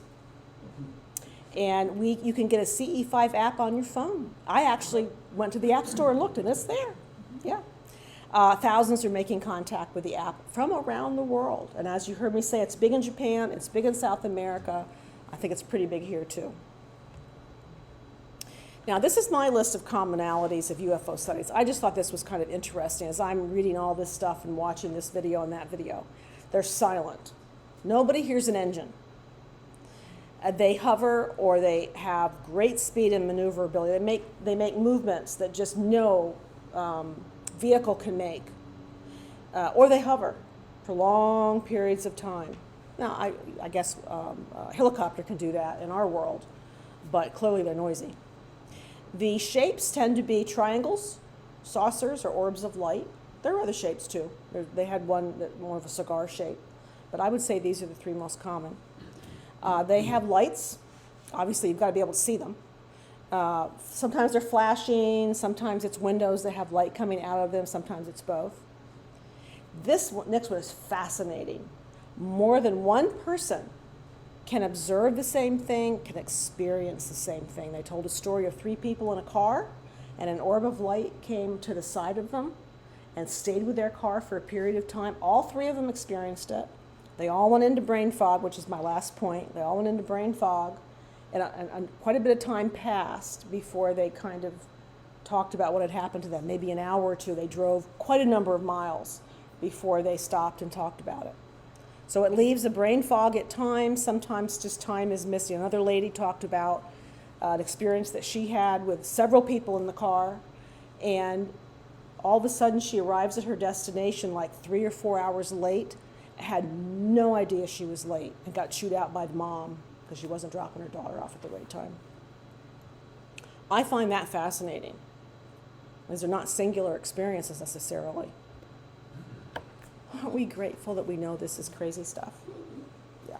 And you can get a CE5 app on your phone. I actually went to the App Store and looked, and it's there. Yeah. Thousands are making contact with the app from around the world. And as you heard me say, it's big in Japan, it's big in South America. I think it's pretty big here too. Now, this is my list of commonalities of UFO studies. I just thought this was kind of interesting as I'm reading all this stuff and watching this video and that video. They're silent. Nobody hears an engine. They hover or they have great speed and maneuverability. They make movements that just no vehicle can make. Or they hover for long periods of time. Now, I guess a helicopter can do that in our world, but clearly they're noisy. The shapes tend to be triangles, saucers, or orbs of light. There are other shapes too. They had one that more of a cigar shape, but I would say these are the three most common. They have lights. Obviously, you've got to be able to see them. Sometimes they're flashing. Sometimes it's windows that have light coming out of them. Sometimes it's both. This next one is fascinating. More than one person can observe the same thing, can experience the same thing. They told a story of 3 people in a car, and an orb of light came to the side of them and stayed with their car for a period of time. All 3 of them experienced it. They all went into brain fog, which is my last point. They all went into brain fog, and quite a bit of time passed before they kind of talked about what had happened to them. Maybe an hour or 2. They drove quite a number of miles before they stopped and talked about it. So it leaves a brain fog at times. Sometimes just time is missing. Another lady talked about an experience that she had with several people in the car, and all of a sudden she arrives at her destination like 3 or 4 hours late, had no idea she was late, and got chewed out by the mom because she wasn't dropping her daughter off at the right time. I find that fascinating. These are not singular experiences necessarily. Aren't we grateful that we know this is crazy stuff? Yeah.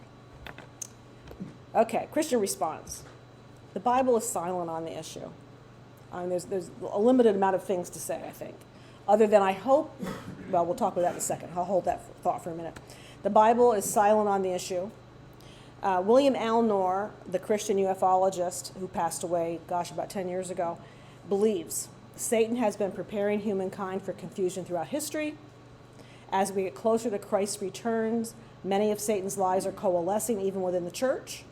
Okay, Christian response. The Bible is silent on the issue. There's a limited amount of things to say, I think. Other than I hope, well, we'll talk about that in a second. I'll hold that thought for a minute. The Bible is silent on the issue. William Alnor, the Christian ufologist who passed away, about 10 years ago, believes Satan has been preparing humankind for confusion throughout history. As we get closer to Christ's returns, many of Satan's lies are coalescing even within the church.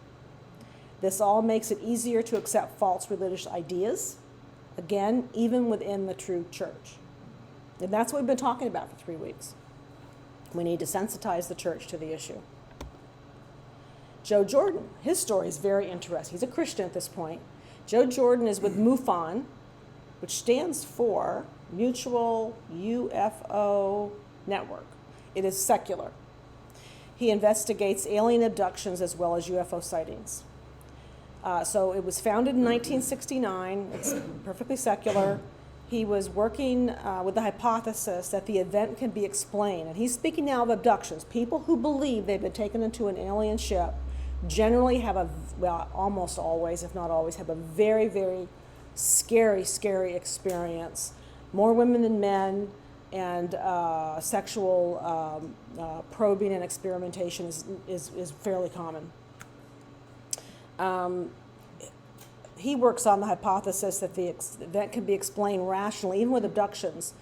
This all makes it easier to accept false religious ideas, again, even within the true church. And that's what we've been talking about for 3 weeks. We need to sensitize the church to the issue. Joe Jordan, his story is very interesting. He's a Christian at this point. Joe Jordan is with MUFON, which stands for Mutual UFO Network. It is secular. He investigates alien abductions as well as UFO sightings. So it was founded in 1969. It's perfectly secular. He was working with the hypothesis that the event can be explained. And he's speaking now of abductions. People who believe they've been taken into an alien ship generally have almost always, if not always, have a very, very scary experience. More women than men, and sexual probing and experimentation is fairly common. He works on the hypothesis that the event can be explained rationally, even with abductions,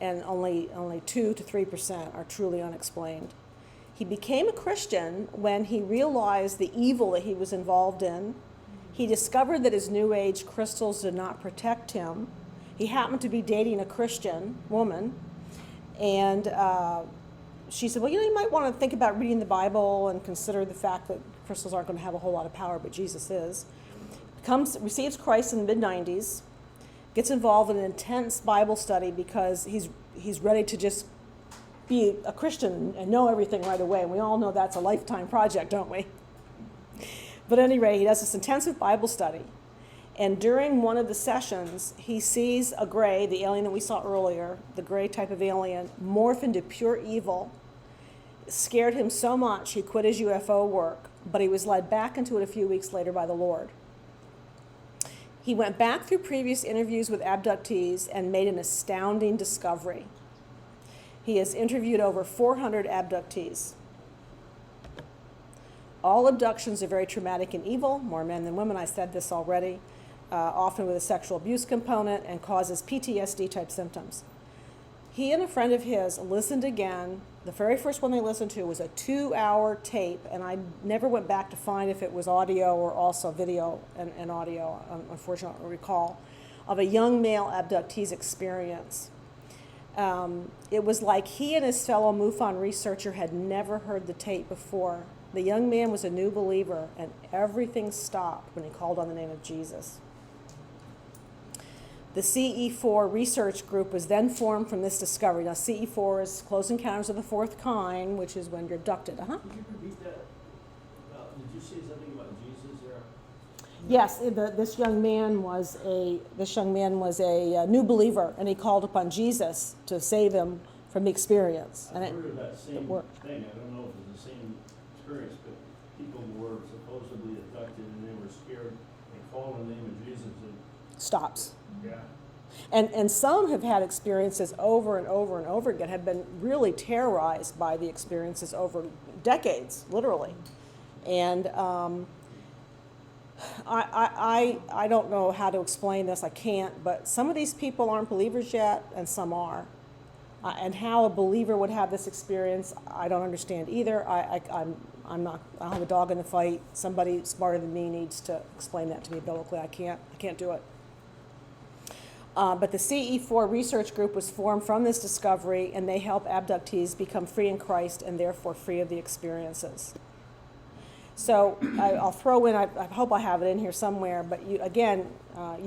and only 2 to 3% are truly unexplained. He became a Christian when he realized the evil that he was involved in. He discovered that his New Age crystals did not protect him. He happened to be dating a Christian woman, and she said, well, you might want to think about reading the Bible and consider the fact that crystals aren't going to have a whole lot of power, but Jesus is. Receives Christ in the mid-90s, gets involved in an intense Bible study because he's ready to just be a Christian and know everything right away. And we all know that's a lifetime project, don't we? But at any rate, he does this intensive Bible study. And during one of the sessions, he sees a gray, the alien that we saw earlier, the gray type of alien, morph into pure evil. It scared him so much he quit his UFO work, but he was led back into it a few weeks later by the Lord. He went back through previous interviews with abductees and made an astounding discovery. He has interviewed over 400 abductees. All abductions are very traumatic and evil, more men than women, I said this already, often with a sexual abuse component, and causes PTSD-type symptoms. He and a friend of his listened again. The very first one they listened to was a 2-hour tape, and I never went back to find if it was audio or also video and audio, unfortunately, I recall, of a young male abductee's experience. It was like he and his fellow MUFON researcher had never heard the tape before. The young man was a new believer, and everything stopped when he called on the name of Jesus. The CE4 research group was then formed from this discovery. Now, CE4 is Close Encounters of the Fourth Kind, which is when you're abducted. Could you repeat that? Did you say something about Jesus there? Yes, this young man was a new believer, and he called upon Jesus to save him from the experience. I've heard of that same worked. thing. I don't know if it's the same experience, but people were supposedly abducted and they were scared and called on the name of Jesus. And Stops. yeah. And some have had experiences over and over and over again, have been really terrorized by the experiences over decades, literally. And I don't know how to explain this, I can't, but some of these people aren't believers yet, and some are. And how a believer would have this experience, I don't understand either. I don't have a dog in the fight. Somebody smarter than me needs to explain that to me biblically. I can't do it. But the CE4 research group was formed from this discovery, and they help abductees become free in Christ and therefore free of the experiences. So I'll throw in, I hope I have it in here somewhere, but you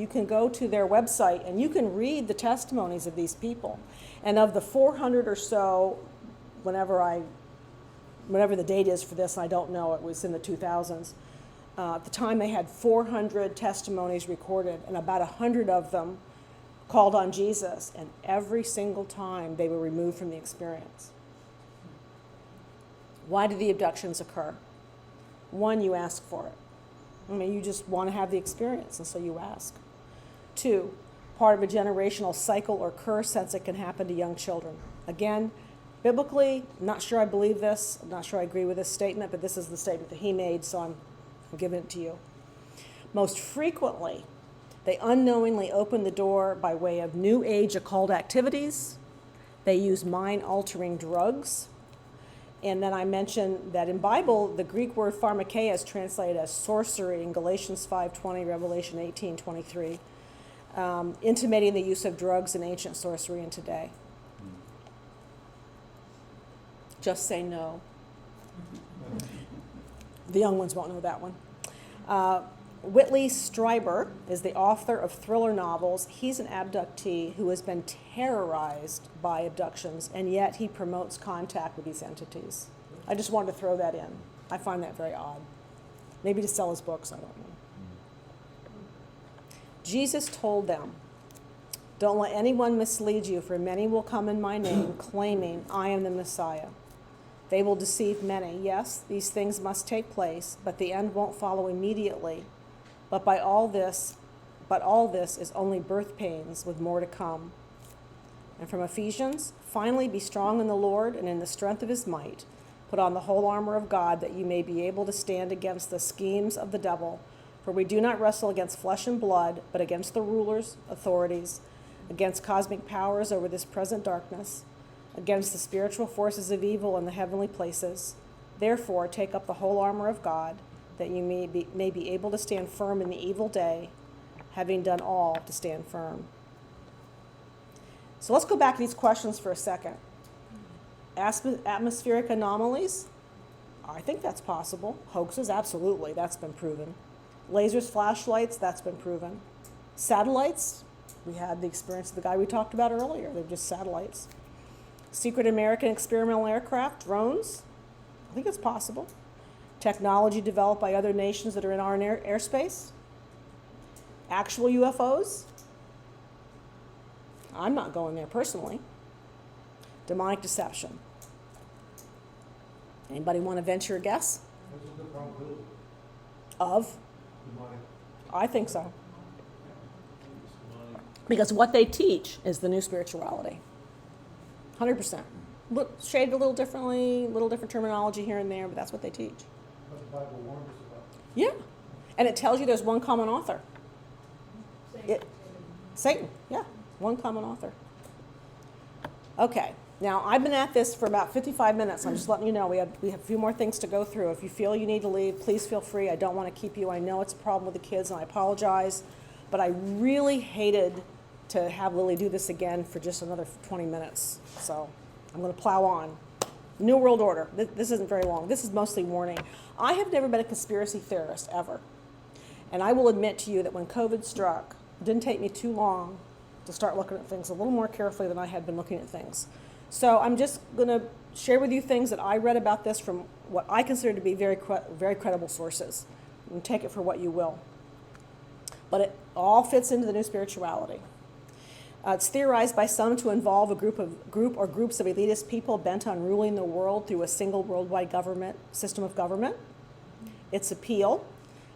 can go to their website and you can read the testimonies of these people. And of the 400 or so, whenever the date is for this, and I don't know, it was in the 2000s, At the time, they had 400 testimonies recorded, and about 100 of them called on Jesus, and every single time they were removed from the experience. Why do the abductions occur? One, you ask for it. I mean, you just want to have the experience, and so you ask. Two, part of a generational cycle or curse, since it can happen to young children. Again, biblically, I'm not sure I believe this. I'm not sure I agree with this statement, but this is the statement that he made, so I'm giving it to you. Most frequently, they unknowingly open the door by way of new age occult activities. They use mind-altering drugs. And then I mentioned that in Bible, the Greek word pharmakeia is translated as sorcery in Galatians 5:20, Revelation 18:23, intimating the use of drugs in ancient sorcery and today. Just say no. The young ones won't know that one. Whitley Strieber is the author of thriller novels. He's an abductee who has been terrorized by abductions, and yet he promotes contact with these entities. I just wanted to throw that in. I find that very odd. Maybe to sell his books, I don't know. Jesus told them, "Don't let anyone mislead you, for many will come in my name, claiming I am the Messiah. They will deceive many. Yes, these things must take place, but the end won't follow immediately. But all this is only birth pains with more to come." And from Ephesians, "Finally be strong in the Lord and in the strength of his might. Put on the whole armor of God, that you may be able to stand against the schemes of the devil. For we do not wrestle against flesh and blood, but against the rulers, authorities, against cosmic powers over this present darkness, against the spiritual forces of evil in the heavenly places. Therefore, take up the whole armor of God, that you may be able to stand firm in the evil day, having done all to stand firm." So let's go back to these questions for a second. Atmospheric anomalies? I think that's possible. Hoaxes? Absolutely. That's been proven. Lasers, flashlights? That's been proven. Satellites? We had the experience of the guy we talked about earlier. They're just satellites. Secret American experimental aircraft? Drones? I think it's possible. Technology developed by other nations that are in our airspace? Actual UFOs? I'm not going there personally. Demonic deception. Anybody want to venture a guess? What's the probability? Of? Demonic. I think so. It's demonic. Because what they teach is the new spirituality. 100%. Shaded a little differently, a little different terminology here and there, but that's what they teach. What the Bible warns us about. Yeah. And it tells you there's one common author. Satan. Satan, yeah. One common author. Okay. Now, I've been at this for about 55 minutes. I'm just letting you know we have a few more things to go through. If you feel you need to leave, please feel free. I don't want to keep you. I know it's a problem with the kids, and I apologize. But I really hated to have Lily do this again for just another 20 minutes. So I'm going to plow on. New World Order. This isn't very long. This is mostly warning. I have never been a conspiracy theorist, ever. And I will admit to you that when COVID struck, it didn't take me too long to start looking at things a little more carefully than I had been looking at things. So I'm just going to share with you things that I read about this from what I consider to be very credible sources. And take it for what you will. But it all fits into the new spirituality. It's theorized by some to involve a group or groups of elitist people bent on ruling the world through a single worldwide system of government. Its appeal: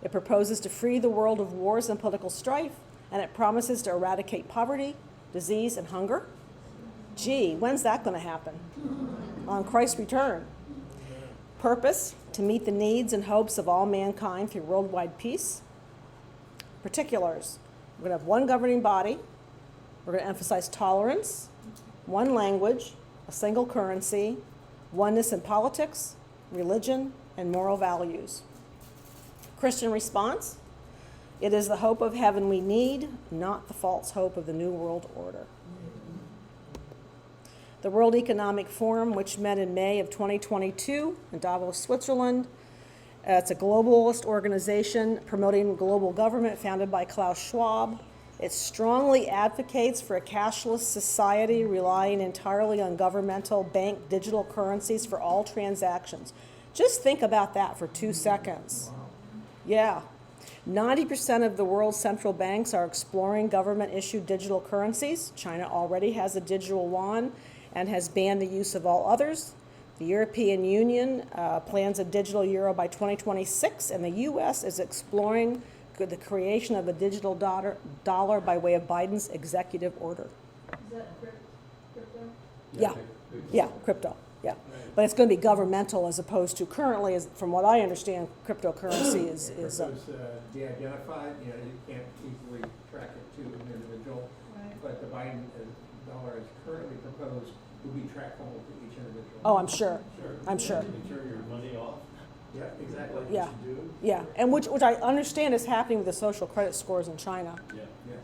it proposes to free the world of wars and political strife, and it promises to eradicate poverty, disease, and hunger. Gee, when's that going to happen? On Christ's return. Purpose: to meet the needs and hopes of all mankind through worldwide peace. Particulars: we're going to have one governing body. We're going to emphasize tolerance, one language, a single currency, oneness in politics, religion, and moral values. Christian response: it is the hope of heaven we need, not the false hope of the New World Order. The World Economic Forum, which met in May of 2022 in Davos, Switzerland. It's a globalist organization promoting global government founded by Klaus Schwab. It strongly advocates for a cashless society relying entirely on governmental bank digital currencies for all transactions. Just think about that for 2 seconds. Yeah. 90% of the world's central banks are exploring government-issued digital currencies. China already has a digital yuan and has banned the use of all others. The European Union plans a digital euro by 2026, and the U.S. is exploring the creation of a digital dollar by way of Biden's executive order. Is that crypto? Yeah. Yeah, crypto, yeah. But it's going to be governmental as opposed to currently, as, from what I understand, cryptocurrency is Crypto's de-identified, you can't easily track it to an individual. Right. But the Biden dollar as currently proposed will be trackable to each individual. oh, I'm sure. Sure. I'm sure. You can turn your money off, Yeah, exactly. like Yeah. you should do. Yeah, and which I understand is happening with the social credit scores in China. Yeah. Yes.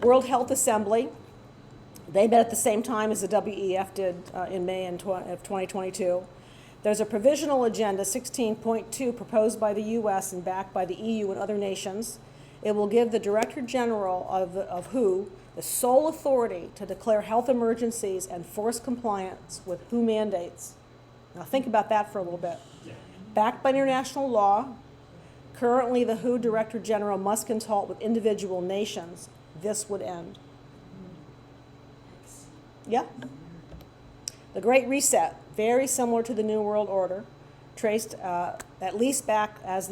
World Health Assembly, they met at the same time as the WEF did in May of 2022. There's a provisional agenda, 16.2, proposed by the U.S. and backed by the EU and other nations. It will give the Director General of WHO the sole authority to declare health emergencies and force compliance with WHO mandates. Now think about that for a little bit. Yeah. Backed by international law, currently the WHO Director General must consult with individual nations. This would end. Yeah. The Great Reset, very similar to the New World Order, traced at least back as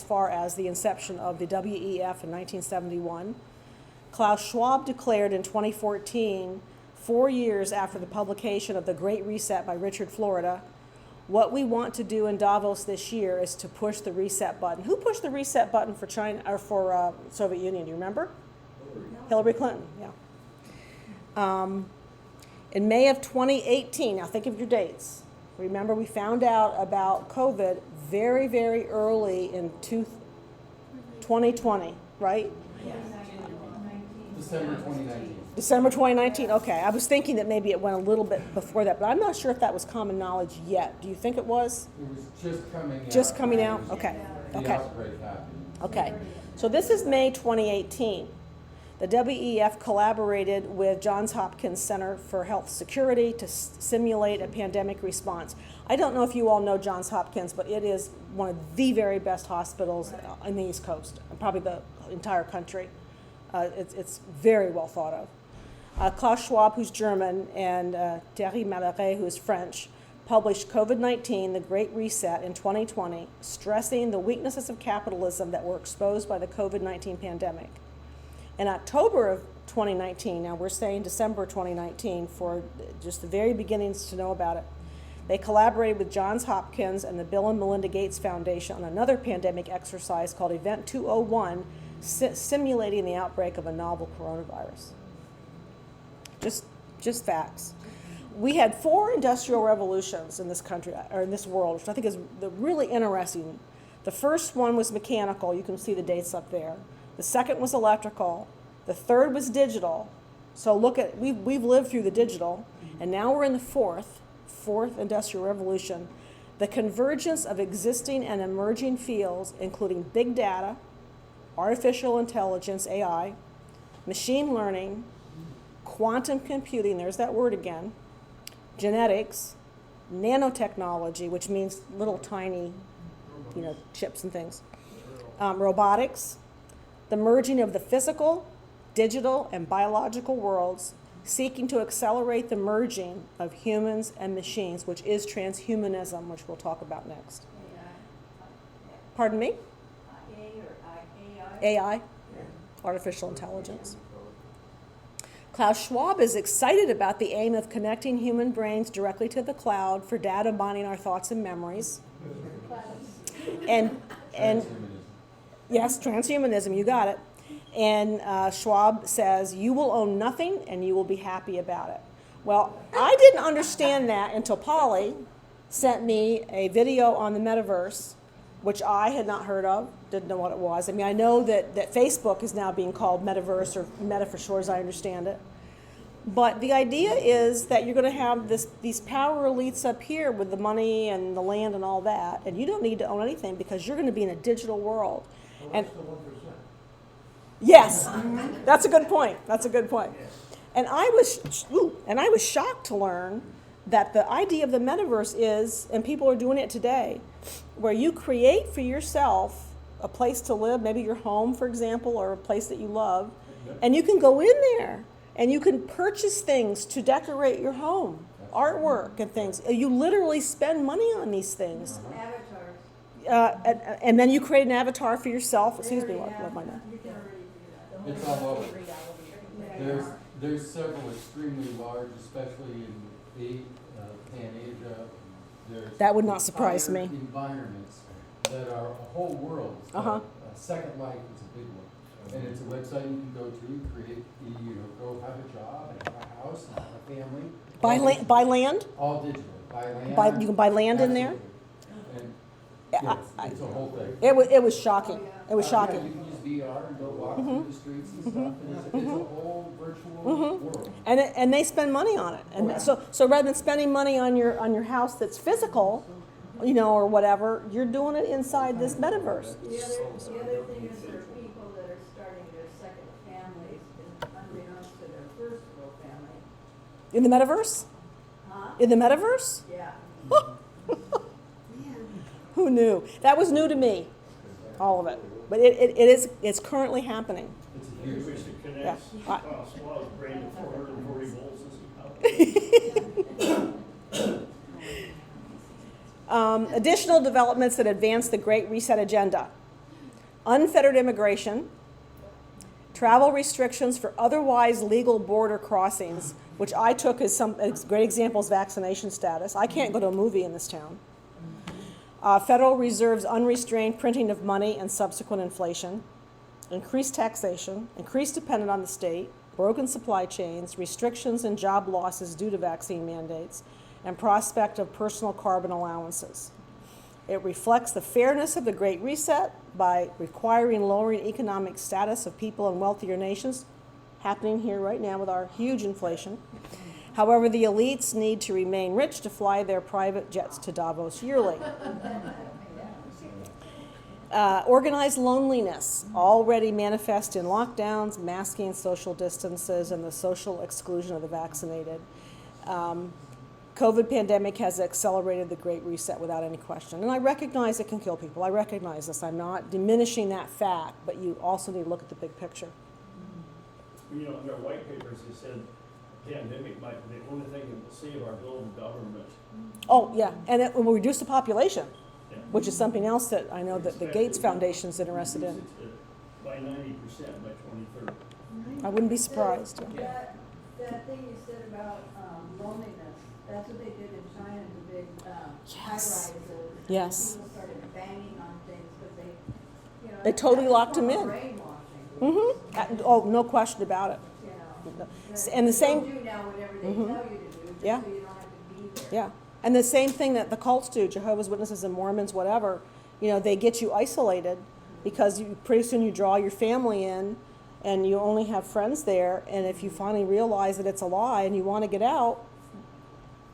far as the inception of the WEF in 1971. Klaus Schwab declared in 2014, 4 years after the publication of The Great Reset by Richard Florida, what we want to do in Davos this year is to push the reset button. Who pushed the reset button for China or for Soviet Union? Do you remember? Hillary Clinton. Yeah. In May of 2018, now think of your dates. Remember, we found out about COVID very, very early in 2020, right? December 2019. December 2019, okay. I was thinking that maybe it went a little bit before that, but I'm not sure if that was common knowledge yet. Do you think it was? It was just coming out. Just coming out? when Okay, The okay, outbreak happened. okay. So this is May 2018. The WEF collaborated with Johns Hopkins Center for Health Security to simulate a pandemic response. I don't know if you all know Johns Hopkins, but it is one of the very best hospitals in the East Coast, and probably the entire country. It's very well thought of. Klaus Schwab, who's German, and Thierry Maleret, who is French, published COVID-19, The Great Reset in 2020, stressing the weaknesses of capitalism that were exposed by the COVID-19 pandemic. In October of 2019, now we're saying December 2019 for just the very beginnings to know about it, they collaborated with Johns Hopkins and the Bill and Melinda Gates Foundation on another pandemic exercise called Event 201, simulating the outbreak of a novel coronavirus. Just facts. We had 4 industrial revolutions in this country, or in this world, which I think is really interesting. The first one was mechanical. You can see the dates up there. The second was electrical. The third was digital. So look at, we've lived through the digital, and now we're in the fourth industrial revolution. The convergence of existing and emerging fields, including big data, artificial intelligence, AI, machine learning, quantum computing, there's that word again, genetics, nanotechnology, which means little tiny, chips and things, robotics, the merging of the physical, digital, and biological worlds, seeking to accelerate the merging of humans and machines, which is transhumanism, which we'll talk about next. Pardon me? AI, artificial intelligence. Klaus Schwab is excited about the aim of connecting human brains directly to the cloud for data mining our thoughts and memories. And yes, transhumanism, you got it. And Schwab says, you will own nothing and you will be happy about it. Well, I didn't understand that until Polly sent me a video on the metaverse, which I had not heard of, didn't know what it was. I mean, I know that Facebook is now being called metaverse, or meta for short as I understand it. But the idea is that you're going to have these power elites up here with the money and the land and all that, and you don't need to own anything because you're going to be in a digital world. Well, And that's the 1%. yes, that's a good point. That's a good point. And I was shocked to learn that the idea of the metaverse is, and people are doing it today, where you create for yourself a place to live, maybe your home, for example, or a place that you love, and you can go in there and you can purchase things to decorate your home, artwork and things. You literally spend money on these things. Avatars. And then you create an avatar for yourself. Excuse me, what am I now? You can already do that. It's all over. Yeah. There's several extremely large, especially in Pan Asia. There's That would not surprise entire me. environments that are a whole world. It's Uh-huh. called, Second Life is a big one. And it's a website you can go to, create, go have a job and have a house and have a family. Buy land? All digital. Buy land. You can buy land in there? Absolutely. And, Yeah, yes, it's a whole thing. It was shocking. It was Yeah, shocking. you can use VR and go walk through the streets and stuff, and it's a whole virtual world. And they spend money on it. And Oh, yeah. so rather than spending money on your house that's physical, or whatever, you're doing it inside this metaverse. The other thing is there are people that are starting their second families unbeknownst to their first real family. In the metaverse? Huh? In the metaverse? Yeah. Who knew? That was new to me, all of it. But it's currently happening. It's a Maybe huge we thing. should connect Yeah. Swallow's brain to 440 volts and see how. Additional developments that advance the Great Reset agenda. Unfettered immigration, travel restrictions for otherwise legal border crossings, which I took as great examples, vaccination status. I can't go to a movie in this town. Federal Reserve's unrestrained printing of money and subsequent inflation, increased taxation, increased dependence on the state, broken supply chains, restrictions and job losses due to vaccine mandates, and prospect of personal carbon allowances. It reflects the fairness of the Great Reset by requiring lowering economic status of people in wealthier nations, happening here right now with our huge inflation. However, the elites need to remain rich to fly their private jets to Davos yearly. Organized loneliness, already manifest in lockdowns, masking social distances, and the social exclusion of the vaccinated. COVID pandemic has accelerated the Great Reset without any question. And I recognize it can kill people. I recognize this. I'm not diminishing that fact, but you also need to look at the big picture. In their white papers, they said pandemic might be the only thing that will save our global government. Oh, yeah, and it will reduce the population, Yeah. which is something else that I know that the Gates Foundation is interested in. Reduce it by 90% by 2030. I wouldn't be surprised. That thing you said about loneliness, that's what they did in China, the big high rises. Yes. People started banging on things because they, They totally locked them in. Brainwashing. Oh, no question about it. And the same- They'll do now whatever they tell you to do, just Yeah. so you don't have to be there. Yeah, and the same thing that the cults do, Jehovah's Witnesses and Mormons, whatever, they get you isolated because pretty soon you draw your family in and you only have friends there, and if you finally realize that it's a lie and you want to get out,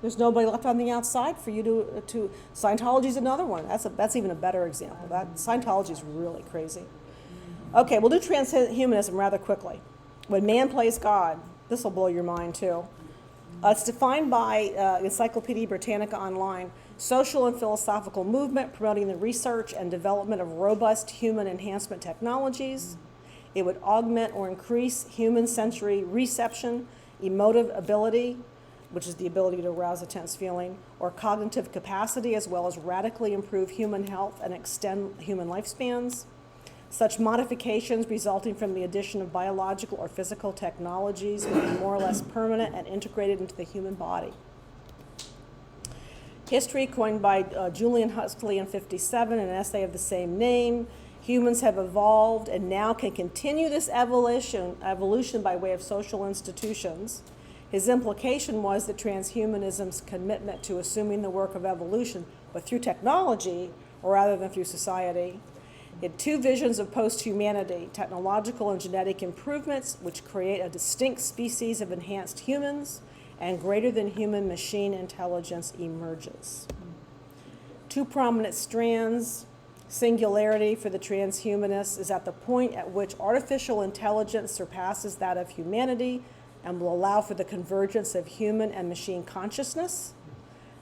there's nobody left on the outside for you to Scientology's another one. That's even a better example. Scientology is really crazy. Okay, we'll do transhumanism rather quickly. When man plays God, this will blow your mind too. It's defined by Encyclopedia Britannica Online, social and philosophical movement promoting the research and development of robust human enhancement technologies. It would augment or increase human sensory reception, emotive ability, which is the ability to arouse a tense feeling, or cognitive capacity, as well as radically improve human health and extend human lifespans. Such modifications resulting from the addition of biological or physical technologies will be more or less permanent and integrated into the human body. History coined by Julian Huxley in 1957 in an essay of the same name. Humans have evolved and now can continue this evolution by way of social institutions. His implication was that transhumanism's commitment to assuming the work of evolution, but through technology rather than through society. He had two visions of post-humanity, technological and genetic improvements, which create a distinct species of enhanced humans, and greater than human machine intelligence emerges. Two prominent strands. Singularity for the transhumanists is at the point at which artificial intelligence surpasses that of humanity and will allow for the convergence of human and machine consciousness.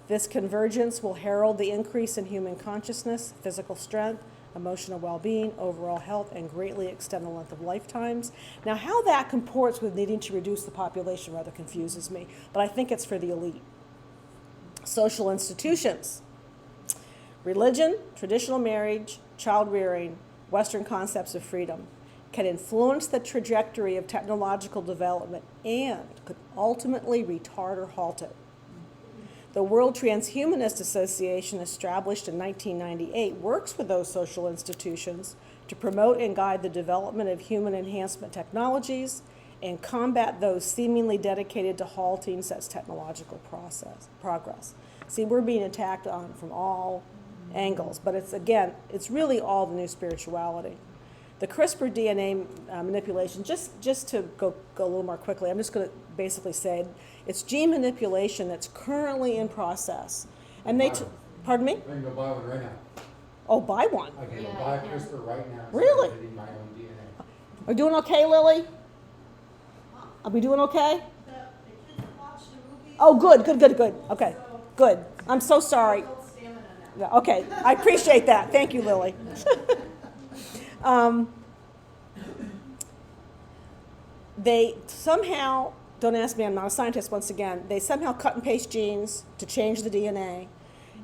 This convergence will herald the increase in human consciousness, physical strength, emotional well-being, overall health, and greatly extend the length of lifetimes. Now, how that comports with needing to reduce the population rather confuses me, but I think it's for the elite. Social institutions. Religion, traditional marriage, child rearing, Western concepts of freedom can influence the trajectory of technological development and could ultimately retard or halt it. The World Transhumanist Association, established in 1998, works with those social institutions to promote and guide the development of human enhancement technologies and combat those seemingly dedicated to halting such technological progress. See, we're being attacked on from all angles, but it's really all the new spirituality. The CRISPR DNA manipulation, just to go a little more quickly, I'm just going to basically say it's gene manipulation that's currently in process. And pardon me? I can go buy one right now. Oh, buy one. I can go buy CRISPR right now. Really? I'm editing my own DNA. Are we doing okay, Lily? Are we doing okay? The kids watch the movies. Oh, good. Okay, good. I'm so sorry. Build stamina now. Yeah, okay, I appreciate that. Thank you, Lily. They somehow, don't ask me, I'm not a scientist once again, they somehow cut and paste genes to change the DNA.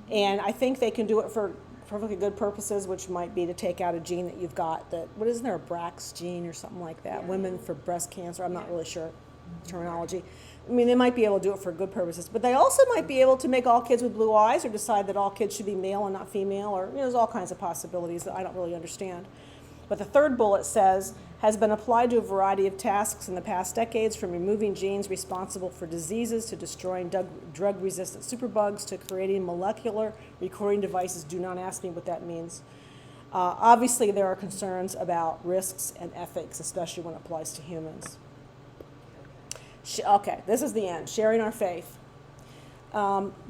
And I think they can do it for perfectly good purposes, which might be to take out a gene that you've got that, what isn't there, a Brax gene or something like that? Yeah. Women for breast cancer, I'm not really sure terminology. I mean, they might be able to do it for good purposes, but they also might be able to make all kids with blue eyes or decide that all kids should be male and not female, or there's all kinds of possibilities that I don't really understand. But the third bullet says, has been applied to a variety of tasks in the past decades, from removing genes responsible for diseases to destroying drug-resistant superbugs to creating molecular recording devices. Do not ask me what that means. Obviously, there are concerns about risks and ethics, especially when it applies to humans. Okay, this is the end, sharing our faith.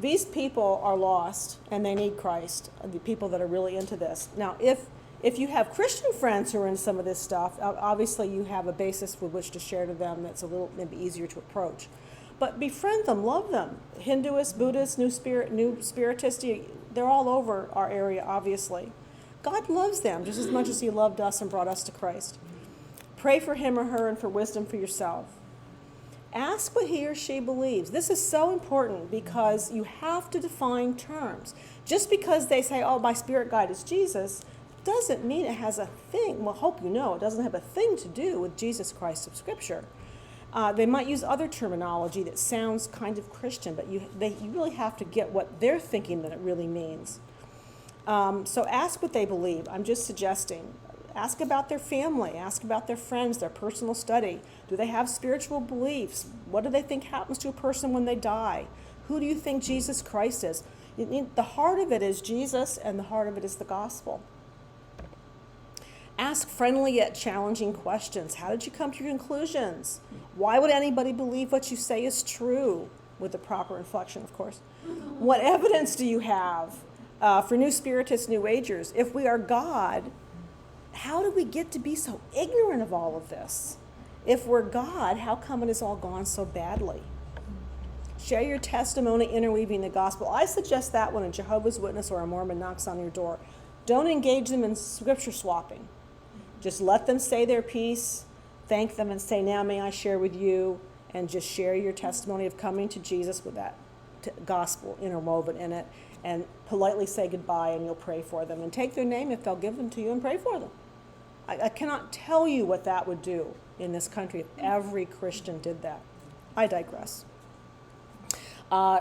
These people are lost, and they need Christ, the people that are really into this. Now, if you have Christian friends who are in some of this stuff, obviously you have a basis with which to share to them that's a little maybe easier to approach. But befriend them, love them. Hinduists, Buddhists, New Spiritists, they're all over our area, obviously. God loves them just as much as he loved us and brought us to Christ. Pray for him or her and for wisdom for yourself. Ask what he or she believes. This is so important because you have to define terms. Just because they say, oh, my spirit guide is Jesus, doesn't mean it has a thing, well, hope you know, it doesn't have a thing to do with Jesus Christ of Scripture. They might use other terminology that sounds kind of Christian, but you really have to get what they're thinking that it really means. So ask what they believe. I'm just suggesting. Ask about their family. Ask about their friends, their personal study. Do they have spiritual beliefs? What do they think happens to a person when they die? Who do you think Jesus Christ is? The heart of it is Jesus, and the heart of it is the gospel. Ask friendly yet challenging questions. How did you come to your conclusions? Why would anybody believe what you say is true? With the proper inflection, of course. What evidence do you have for New Spiritists, New Agers? If we are God, how do we get to be so ignorant of all of this? If we're God, how come it has all gone so badly? Share your testimony interweaving the gospel. I suggest that when a Jehovah's Witness or a Mormon knocks on your door. Don't engage them in scripture swapping. Just let them say their piece, thank them and say, now may I share with you, and just share your testimony of coming to Jesus with that gospel interwoven in it, and politely say goodbye, and you'll pray for them. And take their name if they'll give them to you and pray for them. I cannot tell you what that would do in this country if every Christian did that. I digress.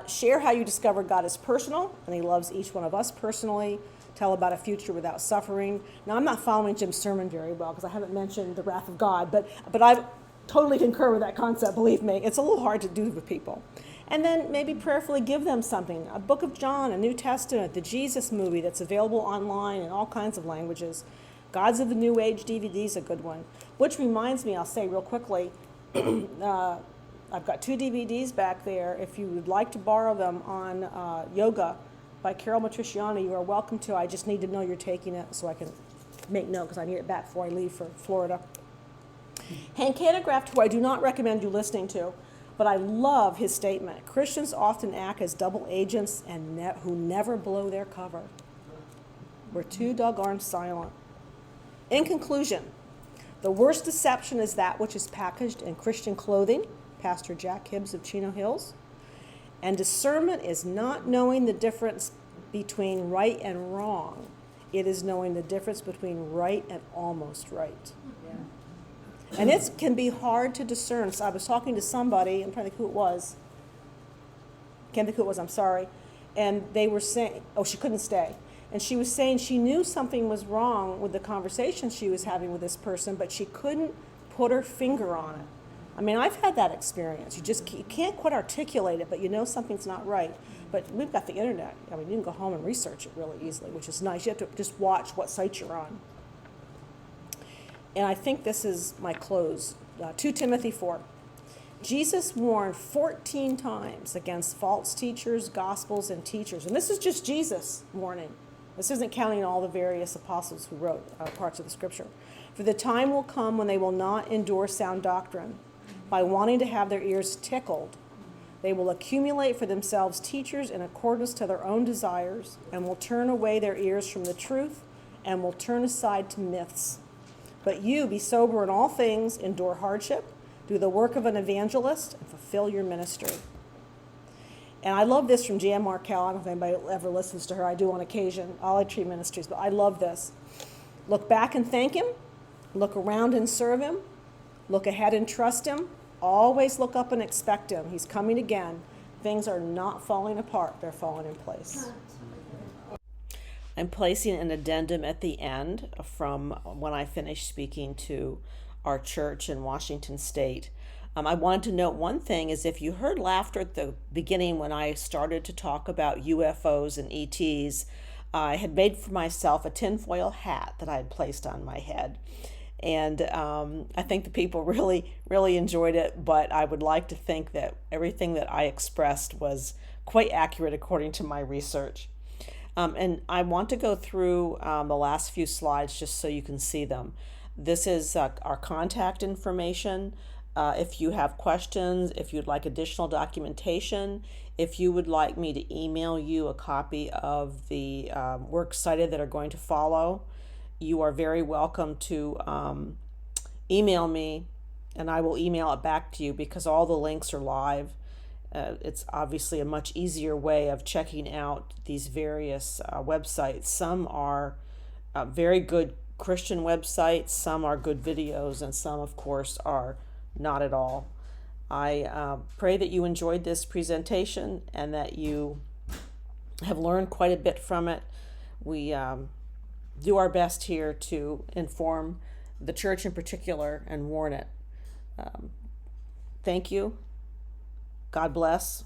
Share how you discovered God is personal, and he loves each one of us personally. Tell about a future without suffering. Now, I'm not following Jim's sermon very well because I haven't mentioned the wrath of God, but I totally concur with that concept, believe me. It's a little hard to do with people. And then maybe prayerfully give them something, a book of John, a New Testament, the Jesus movie that's available online in all kinds of languages. Gods of the New Age DVD is a good one. Which reminds me, I'll say real quickly, I've got 2 DVDs back there. If you would like to borrow them on yoga by Carol Matriciani, you are welcome to. I just need to know you're taking it so I can make note because I need it back before I leave for Florida. Hank Hanegraaff, who I do not recommend you listening to, But I love his statement. Christians often act as double agents and who never blow their cover. We're too doggone silent. In conclusion, the worst deception is that which is packaged in Christian clothing, Pastor Jack Hibbs of Chino Hills. And discernment is not knowing the difference between right and wrong. It is knowing the difference between right and almost right. Yeah. And it can be hard to discern. So I was talking to somebody, I'm trying to think who it was. Can't think who it was, I'm sorry. And they were saying, oh, she couldn't stay. And she was saying she knew something was wrong with the conversation she was having with this person, but she couldn't put her finger on it. I mean, I've had that experience. You can't quite articulate it, but you know something's not right. But we've got the internet. I mean, you can go home and research it really easily, which is nice. You have to just watch what site you're on. And I think this is my close. 2 Timothy 4. Jesus warned 14 times against false teachers, gospels, and teachers. And this is just Jesus warning. This isn't counting all the various apostles who wrote parts of the scripture. For the time will come when they will not endure sound doctrine. By wanting to have their ears tickled, they will accumulate for themselves teachers in accordance to their own desires, and will turn away their ears from the truth, and will turn aside to myths. But you, be sober in all things, endure hardship, do the work of an evangelist, and fulfill your ministry. And I love this from Jan Markell. I don't know if anybody ever listens to her. I do on occasion, Olive Tree Ministries, but I love this. Look back and thank him. Look around and serve him. Look ahead and trust him. Always look up and expect him. He's coming again. Things are not falling apart. They're falling in place. I'm placing an addendum at the end from when I finished speaking to our church in Washington State. I wanted to note one thing is if you heard laughter at the beginning when I started to talk about UFOs and ETs, I had made for myself a tinfoil hat that I had placed on my head. And I think the people really enjoyed it, but I would like to think that everything that I expressed was quite accurate according to my research. And I want to go through the last few slides just so you can see them. This is our contact information. If you have questions, if you'd like additional documentation, if you would like me to email you a copy of the works cited that are going to follow, you are very welcome to email me, and I will email it back to you because all the links are live. It's obviously a much easier way of checking out these various websites. Some are very good Christian websites, some are good videos, and some, of course, are not at all. I pray that you enjoyed this presentation and that you have learned quite a bit from it. We do our best here to inform the church in particular and warn it. Thank you. God bless.